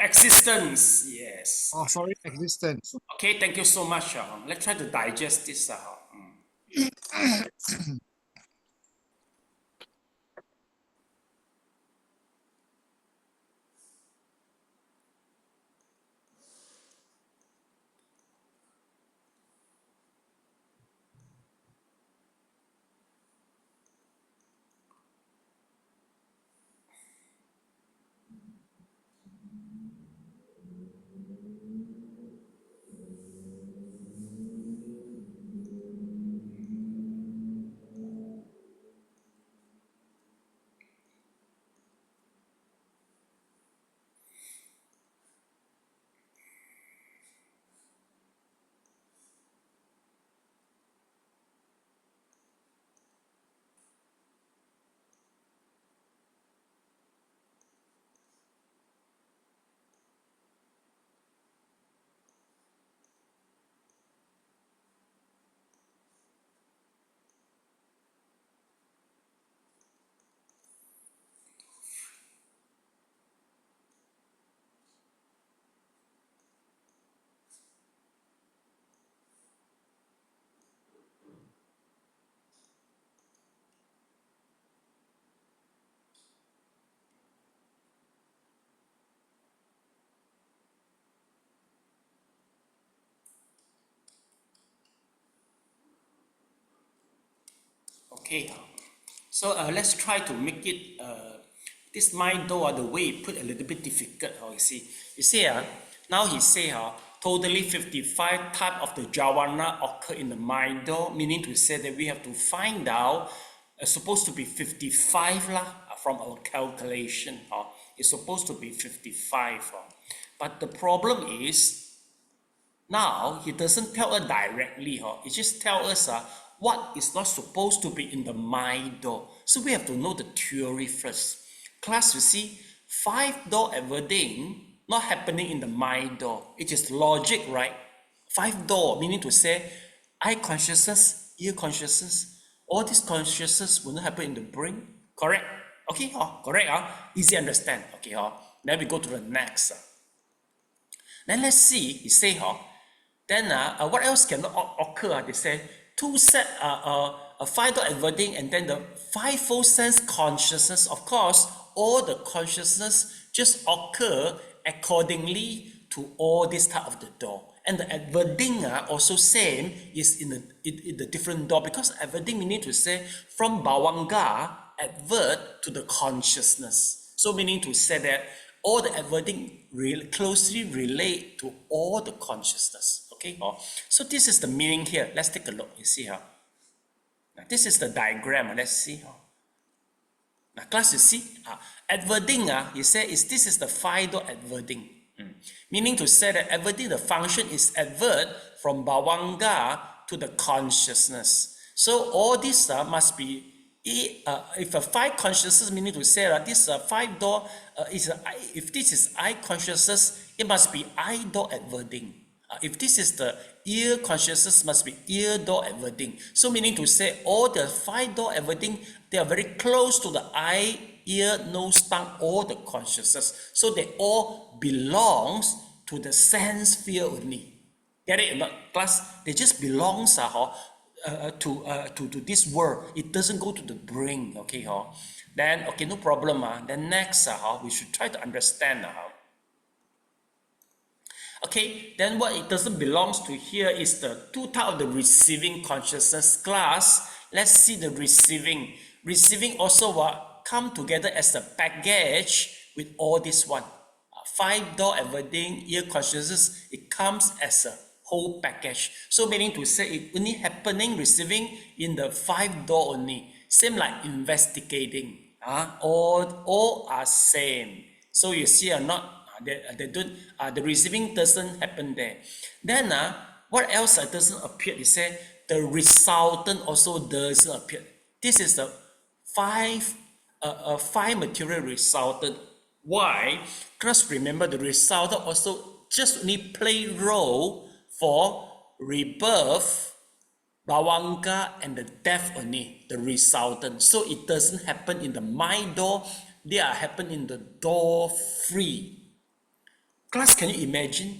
Existence, yes. Oh, sorry, existence. Okay, thank you so much. Let's try to digest this. Okay, so let's try to make it this mind door the way he put a little bit difficult. You see, now he say totally 55 type of the jhana occur in the mind door, meaning to say that we have to find out, supposed to be 55 lah, from our calculation. It's supposed to be 55. But the problem is, now he doesn't tell us directly. He just tells us what is not supposed to be in the mind door. So we have to know the theory first. Class, you see, 5 door everything not happening in the mind door. It is logic, right? 5 door, meaning to say, eye consciousness, ear consciousness, all this consciousness will not happen in the brain. Correct? Okay, correct. Easy understand. Okay, then we go to the next. Then let's see, he say, then what else can occur? They say, 2 set, 5 door everything, and then the 5-fold sense consciousness. Of course, all the consciousness just occur accordingly to all this type of the door. And the adverting also same is in the different door, because adverting meaning to say from bhavanga advert to the consciousness. So meaning to say that all the adverting closely relate to all the consciousness. Okay, so this is the meaning here. Let's take a look. You see how this is the diagram. Let's see how. Now, class, you see, adverting, you say this is the 5-door adverting. Meaning to say that adverting, the function is advert from bhavanga to the consciousness. So all this must be, if a 5 consciousness, meaning to say that this 5-door if this is eye consciousness, it must be eye door adverting. If this is the ear consciousness, must be ear door adverting. So meaning to say all the 5-door adverting, they are very close to the eye, ear, nose, tongue, all the consciousness. So they all belongs to the sense sphere only. Get it? Plus, they just belongs to this world. It doesn't go to the brain. Okay, then okay, no problem. Then next, we should try to understand how. Okay, then what it doesn't belongs to here is the 2 type of the receiving consciousness. Class, let's see the receiving. Receiving also come together as a package with all this one. 5-door everything, ear consciousness, it comes as a whole package. So meaning to say it only happening, receiving in the 5-door only. Same like investigating. All are same. So you see or not? They don't, the receiving doesn't happen there. Then what else doesn't appear? They say the resultant also doesn't appear. This is the 5 material resultant. Why? Because remember, the resultant also just only play role for rebirth, bhavanga, and the death only, the resultant. So it doesn't happen in the mind door. They are happen in the door free. Class, can you imagine?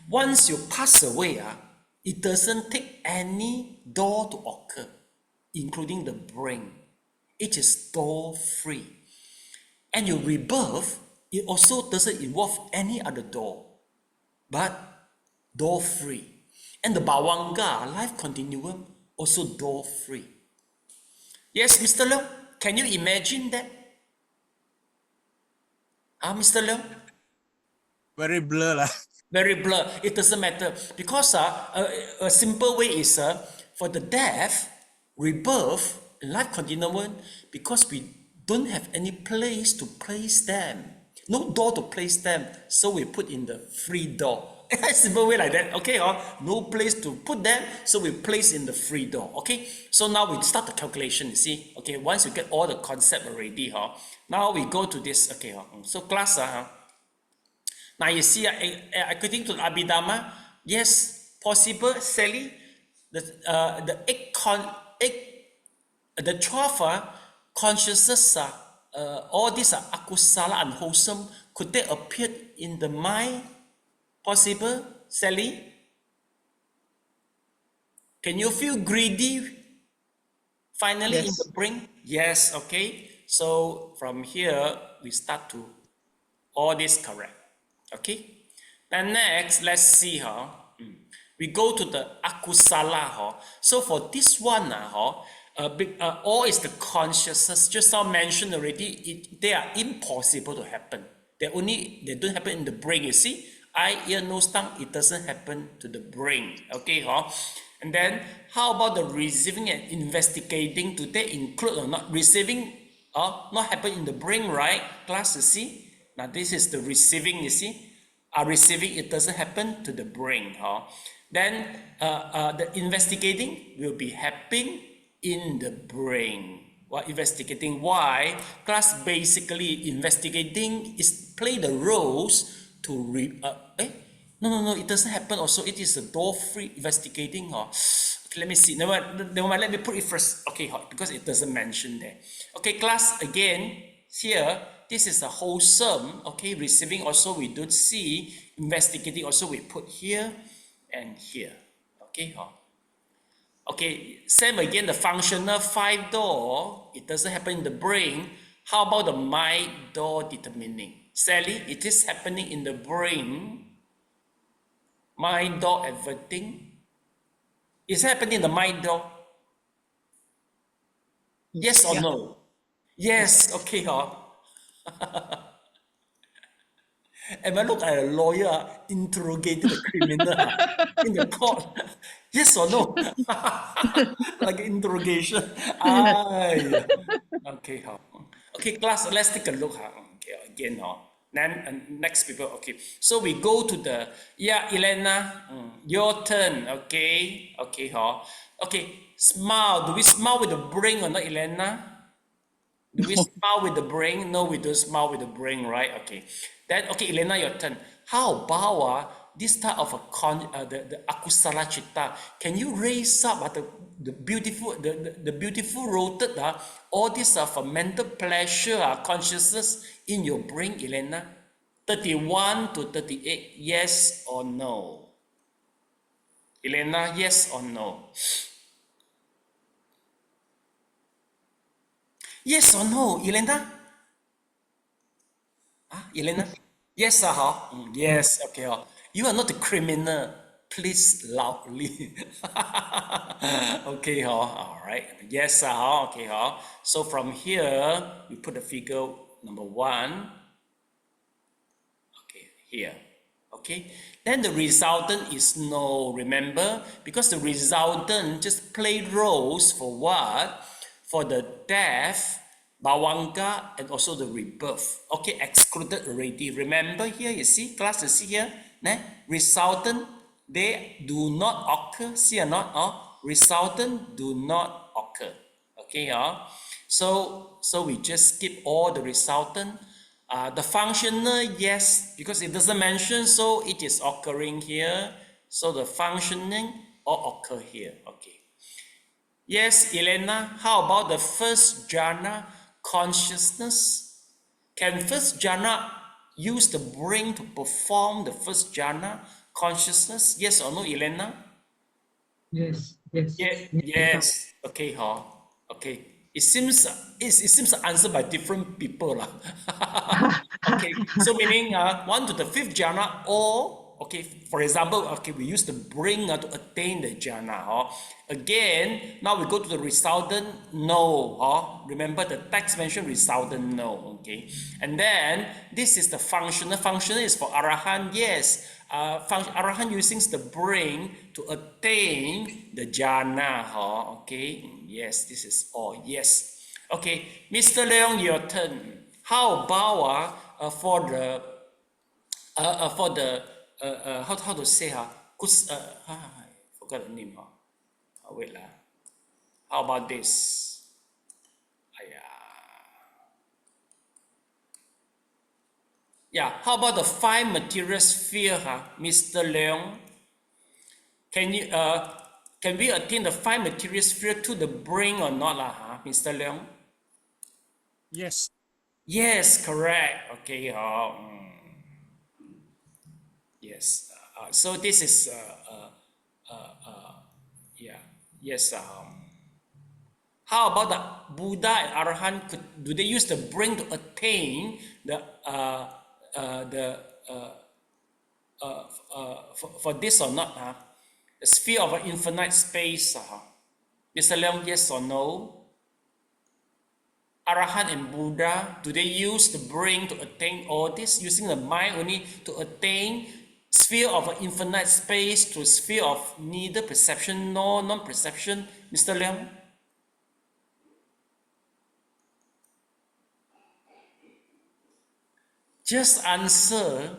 Once you pass away, it doesn't take any door to occur, including the brain. It is door free. And your rebirth, it also doesn't involve any other door, but door free. And the bhavanga, life continuum, also door free. Yes, Mr. Leong, can you imagine that? Mr. Leong? Very blur lah. Very blur. It doesn't matter, because a simple way is for the death, rebirth, and life continuum, because we don't have any place to place them, no door to place them, so we put in the free door. Simple way like that. Okay, no place to put them, so we place in the free door. Okay, so now we start the calculation. You see, okay, once you get all the concept already, now we go to this. Okay, so class, now you see, according to the abhidhamma, yes, possible, Sally, the 12 consciousness, all these are akusala, unwholesome. Could they appear in the mind? Possible, Sally? Can you feel greedy finally in the brain? Yes, okay. So from here, we start to all this correct. Okay, then next, let's see we go to the akusala. So for this one, all is the consciousness. Just now mentioned already, they are impossible to happen. They don't happen in the brain. You see, eye, ear, nose, tongue, it doesn't happen to the brain. Okay, and then how about the receiving and investigating? Do they include or not? Receiving not happen in the brain, right? Class, you see? Now this is the receiving, you see? Receiving, it doesn't happen to the brain. Then the investigating will be happening in the brain. What investigating? Why? Class, basically investigating is play the roles to no, it doesn't happen also. It is a door-free investigating. Okay, let me see. Never mind, let me put it first. Okay, because it doesn't mention there. Okay, class, again, here, this is a wholesome. Okay, receiving also we don't see. Investigating also we put here and here. Okay, okay, same again, the functional 5 door, it doesn't happen in the brain. How about the mind door determining? Sally, it is happening in the brain. Mind door everything. Is it happening in the mind door? Yes or no? Yes, okay. And I look at a lawyer interrogating the criminal in the court. Yes or no? Like interrogation. Okay, okay, class, let's take a look. Okay, again, then next people. Okay, so we go to the Elena, your turn. Okay, okay, smile. Do we smile with the brain or not, Elena? Do we smile with the brain? No, we don't smile with the brain, right? Okay. Then, okay, Elena, your turn. How about this type of the akusala chitta? Can you raise up the beautiful rooted all this for mental pleasure consciousness in your brain, Elena? 31 to 38, yes or no? Elena, yes or no? Yes or no, Elena? Elena? Yes, yes, okay. You are not a criminal. Please loudly. Okay, all right. Yes, okay. So from here, we put the figure number 1. Okay, here. Okay. Then the resultant is no, remember? Because the resultant just play roles for what? For the death, bhavanga, and also the rebirth. Okay, excluded already. Remember here, you see, class, you see here, resultant, they do not occur. See or not? Resultant do not occur. Okay, so we just skip all the resultant. The functional, yes, because it doesn't mention, so it is occurring here. So the functioning all occur here. Okay. Yes, Elena, how about the first jhana, consciousness? Can first jhana use the brain to perform the first jhana, consciousness? Yes or no, Elena? Yes. Yes. Okay, okay. It seems answered by different people. Okay, so meaning 1 to the 5th jhana, or okay, for example, okay, we use the brain to attain the jhana. Again, now we go to the resultant, no. Remember the text mentioned resultant, no. Okay, and then this is the functional. Functional is for Arahant, yes. Arahant using the brain to attain the jhana. Okay, yes, this is all. Yes. Okay, Mr. Leong, your turn. How about for the how to say I forgot the name. Wait lah. How about this? Yeah, how about the 5 material sphere, Mr. Leong? Can we attain the 5 material sphere to the brain or not, Mr. Leong? Yes. Yes, correct. Okay. Yes. So this is yeah. Yes. How about the Buddha and Arahant? Do they use the brain to attain for this or not? The sphere of an infinite space. Mr. Leong, yes or no? Arahant and Buddha, do they use the brain to attain all this? Using the mind only to attain sphere of infinite space to sphere of neither perception nor non-perception, Mr. Leong? Just answer.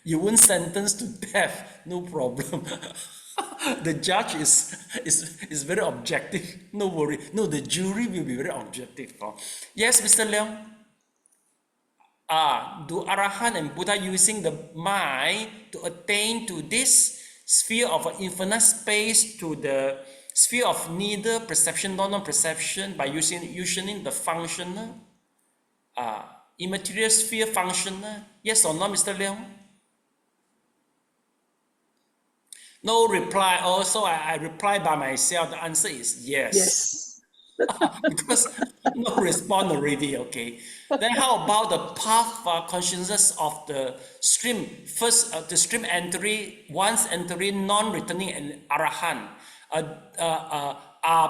You won't sentence to death, no problem. The judge is very objective, no worry. No, the jury will be very objective. Yes, Mr. Leong? Do Arahant and Buddha using the mind to attain to this sphere of infinite space to the sphere of neither perception nor non-perception by using the functional, immaterial sphere functional? Yes or no, Mr. Leong? No reply. Also, I reply by myself. The answer is yes. Yes. Because no response already, okay. Then how about the path consciousness of the stream? First, the stream entry, once entering, non-returning, and Arahant.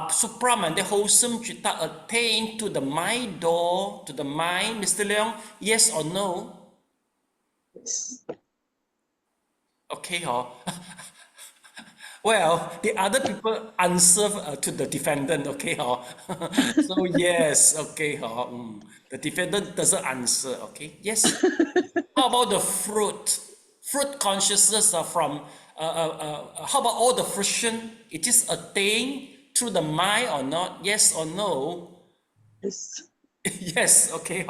Supraman, the wholesome citta attain to the mind door, to the mind, Mr. Leong? Yes or no? Yes. Okay, well, the other people answer to the defendant, okay, so yes, okay, the defendant doesn't answer, okay, yes. How about the fruit consciousness from, how about all the fruition? It is attained through the mind or not? Yes or no? Yes. Yes, okay,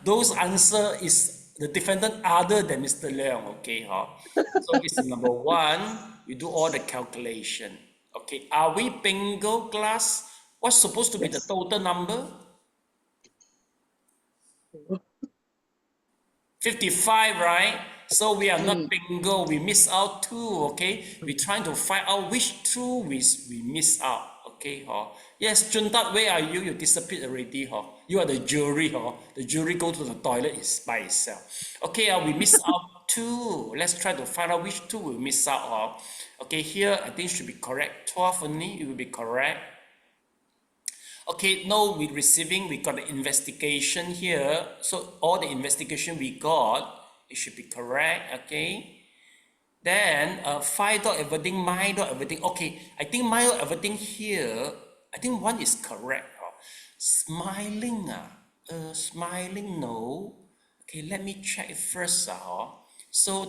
those answer is the defendant other than Mr. Leong, okay, so this is number one. We do all the calculation. Okay, are we bingo class? What's supposed to be the Yes. total number? 55, right? So we are not bingo, we miss out 2, okay? We're trying to find out which 2 we miss out, okay? Yes, Juntat, where are you? You disappeared already, You are the jury, The jury go to the toilet is by itself. Okay, we miss out 2. Let's try to find out which 2 we miss out, Okay, here I think should be correct. 12 only, it will be correct. Okay, now we're receiving, we got the investigation here. So all the investigation we got, it should be correct, okay? Then 5 dot everything, my dot everything. Okay, I think my dot everything here, I think 1 is correct. Smiling, smiling, no. Okay, let me check it first. So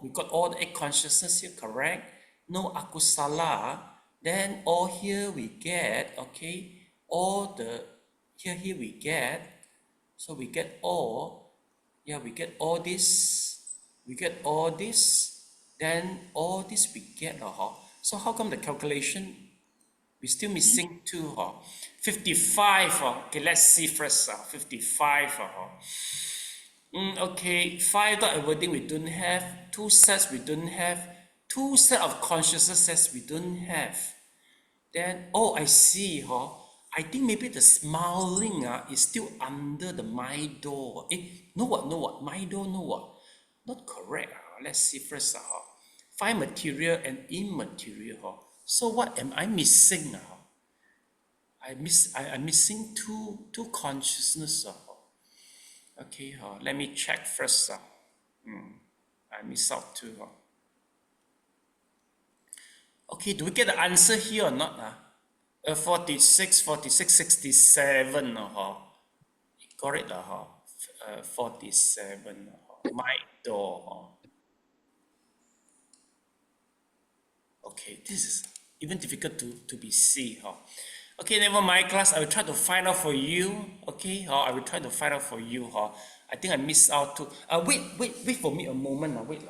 we got all the 8 consciousness here, correct? No akusala. Then all here we get, okay, all the, here we get, so we get all, yeah, we get all this, then all this we get, so how come the calculation, we still missing 2, 55, okay, let's see first, 55, okay, 5 dot everything we don't have, 2 sets we don't have, 2 set of consciousnesses we don't have. Then, oh, I see, I think maybe the smiling is still under the my door. No what, my door, no what? Not correct. Let's see first. Find material and immaterial. So what am I missing? I'm missing two consciousness. Okay, let me check first. I miss out 2. Okay, do we get the answer here or not? 46, 67, got it, 47, my door. Okay, this is even difficult to be seen. Okay, never mind, class. I will try to find out for you. Okay, I will try to find out for you. I think I missed out too. Wait for me a moment. Wait.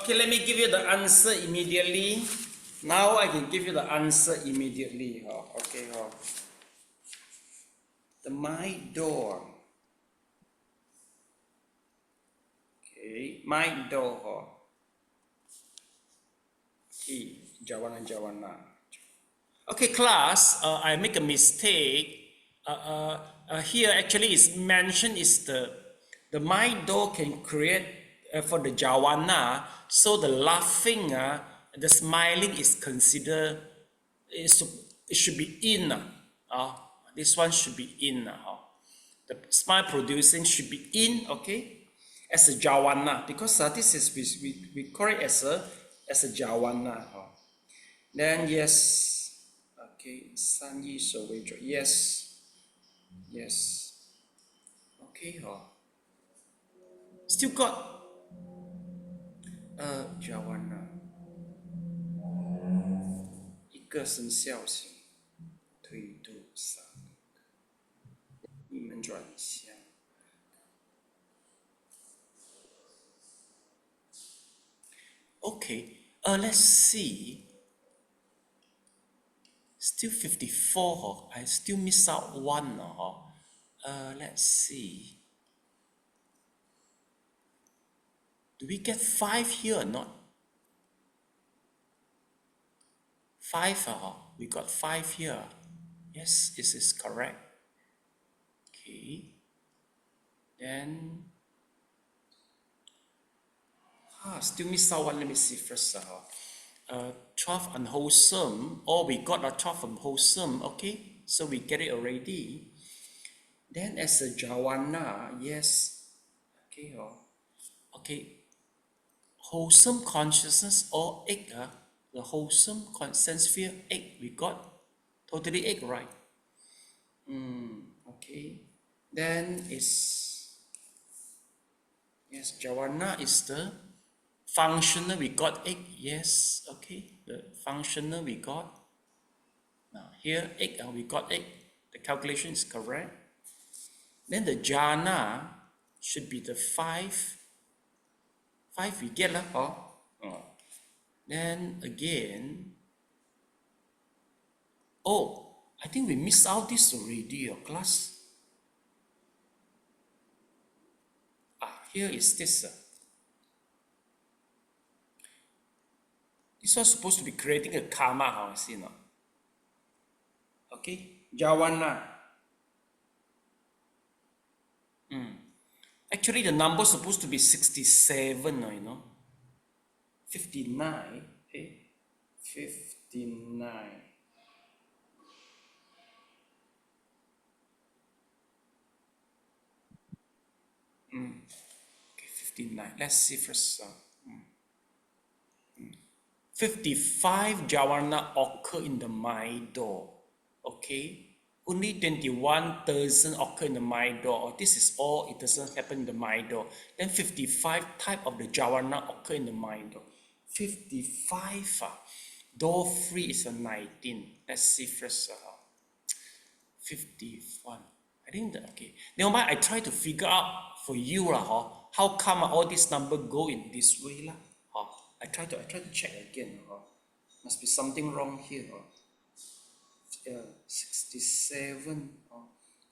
Okay, let me give you the answer immediately. Now I can give you the answer immediately. Okay. The my door. Okay, my door. Jawana. Okay, class, I make a mistake. Here actually is mentioned is the mind door can create for the Jawana, so the laughing, the smiling is considered, it should be in. This one should be in. The smile producing should be in, okay, as a Jawana, because this is we call it as a Jawana. Then yes, okay, San Yi So yes, okay, still got Jawana 一个生肖型推度上，你们转向。Okay, let's see. Still 54, I still miss out one. Let's see. Do we get 5 here or not? 5, we got 5 here. Yes, this is correct. Okay. Then, still miss out one. Let me see first. 12 unwholesome. Oh, we got a 12 unwholesome. Okay, so we get it already. Then as a Jawana, yes. Okay, okay. Wholesome consciousness or egg, the wholesome sense sphere egg, we got totally egg, right? Okay. Then is, yes, Jawana is the functional, we got egg, yes, okay. The functional we got. Now here egg, we got egg. The calculation is correct. Then the jhana should be the 5 we get lah. Then again, I think we missed out this already, class. Here is this. This was supposed to be creating a karma, see now. Okay, Jawana. Actually, the number is supposed to be 67, you know. 59, okay, 59. Okay, 59. Let's see first. 55 Jawana occur in the mind door. Okay. Only 21 doesn't occur in the mind door. This is all, it doesn't happen in the mind door. Then 55 type of the Jawana occur in the mind door. 55, door 3 is a 19. Let's see first. 51. I think that, okay. Never mind, I try to figure out for you how come all these numbers go in this way. I try to check again. Must be something wrong here. 67,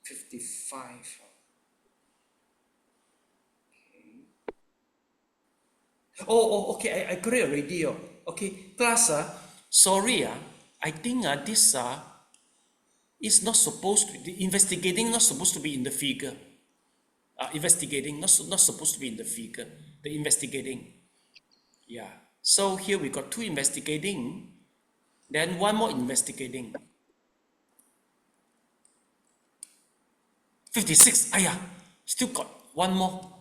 55. Okay. Okay, I got it already. Okay, class, sorry, I think this is not supposed to, the investigating not supposed to be in the figure. Investigating not supposed to be in the figure. The investigating. Yeah. So here we got 2 investigating, then 1 more investigating. 56, still got 1 more.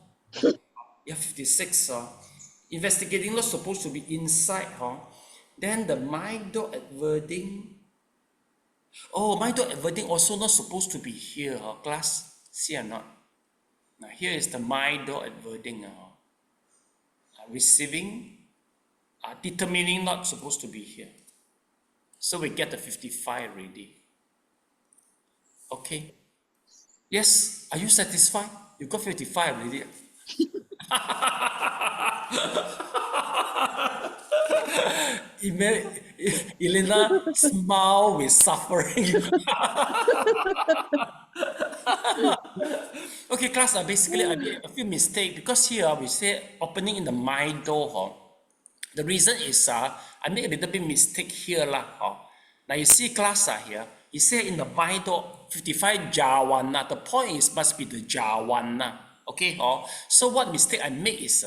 Yeah, 56. Investigating not supposed to be inside. Then the mind door adverting. Mind door adverting also not supposed to be here. Class, see or not? Now here is the mind door adverting. Receiving, determining not supposed to be here. So we get the 55 already. Okay. Yes, are you satisfied? You got 55 already. Elena smile with suffering. Okay, class, basically I made a few mistakes because here we say opening in the mind door. The reason is I made a little bit mistake here lah. Now you see class here, it say in the Bible 55 Jawana. The point is must be the Jawana. Okay, so what mistake I make is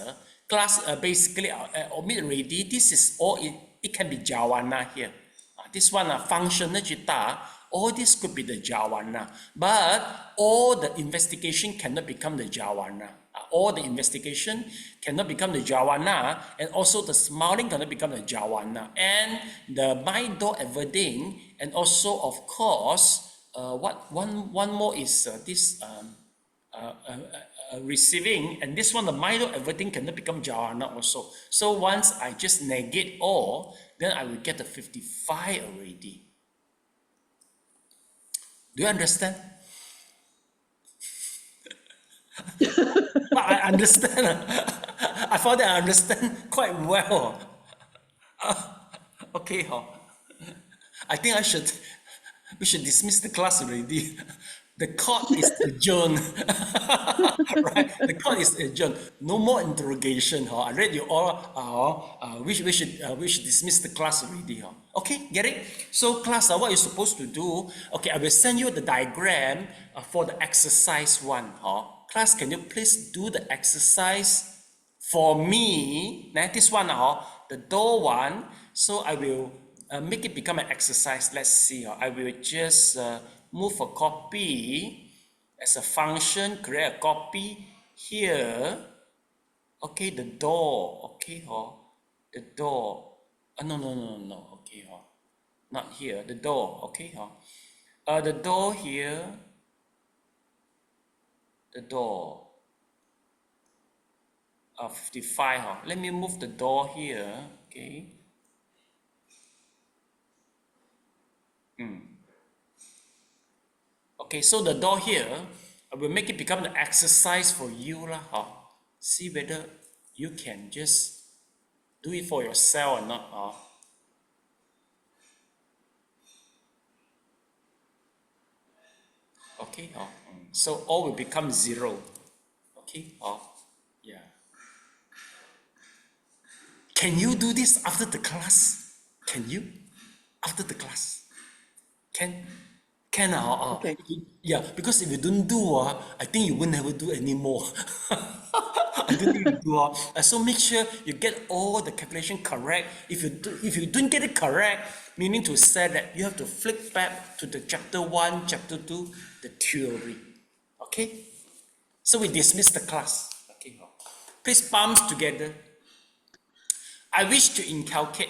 class basically omit already. This is all it can be Jawana here. This one functional citta. All this could be the Jawana, but all the investigation cannot become the Jawana. All the investigation cannot become the Jawana, and also the smiling cannot become the Jawana, and the mind door everything, and also of course, one more is this receiving, and this one the mind door everything cannot become Jawana also. So once I just negate all, then I will get the 55 already. Do you understand? I understand. I found that I understand quite well. Okay, I think we should dismiss the class already. The court is adjourned. Right? The court is adjourned. No more interrogation. I read you all. We should dismiss the class already. Okay, get it? So class, what you're supposed to do? Okay, I will send you the diagram for the exercise one. Class, can you please do the exercise for me? Now this one, the door one. So I will make it become an exercise. Let's see. I will just move a copy as a function, create a copy here. Okay, the door. Okay, the door. No. Okay, not here. The door. Okay, the door here. The door. 55. Let me move the door here. Okay. Okay, so the door here, I will make it become the exercise for you lah. See whether you can just do it for yourself or not. Okay, so all will become 0. Okay, yeah. Can you do this after the class? Can you? After the class? Can Okay. yeah, because if you don't do, I think you will never do anymore. I don't think you do. So make sure you get all the calculation correct. If you don't get it correct, meaning to say that you have to flip back to the chapter 1, chapter 2, the theory. Okay? So we dismiss the class. Okay. Please palms together. I wish to inculcate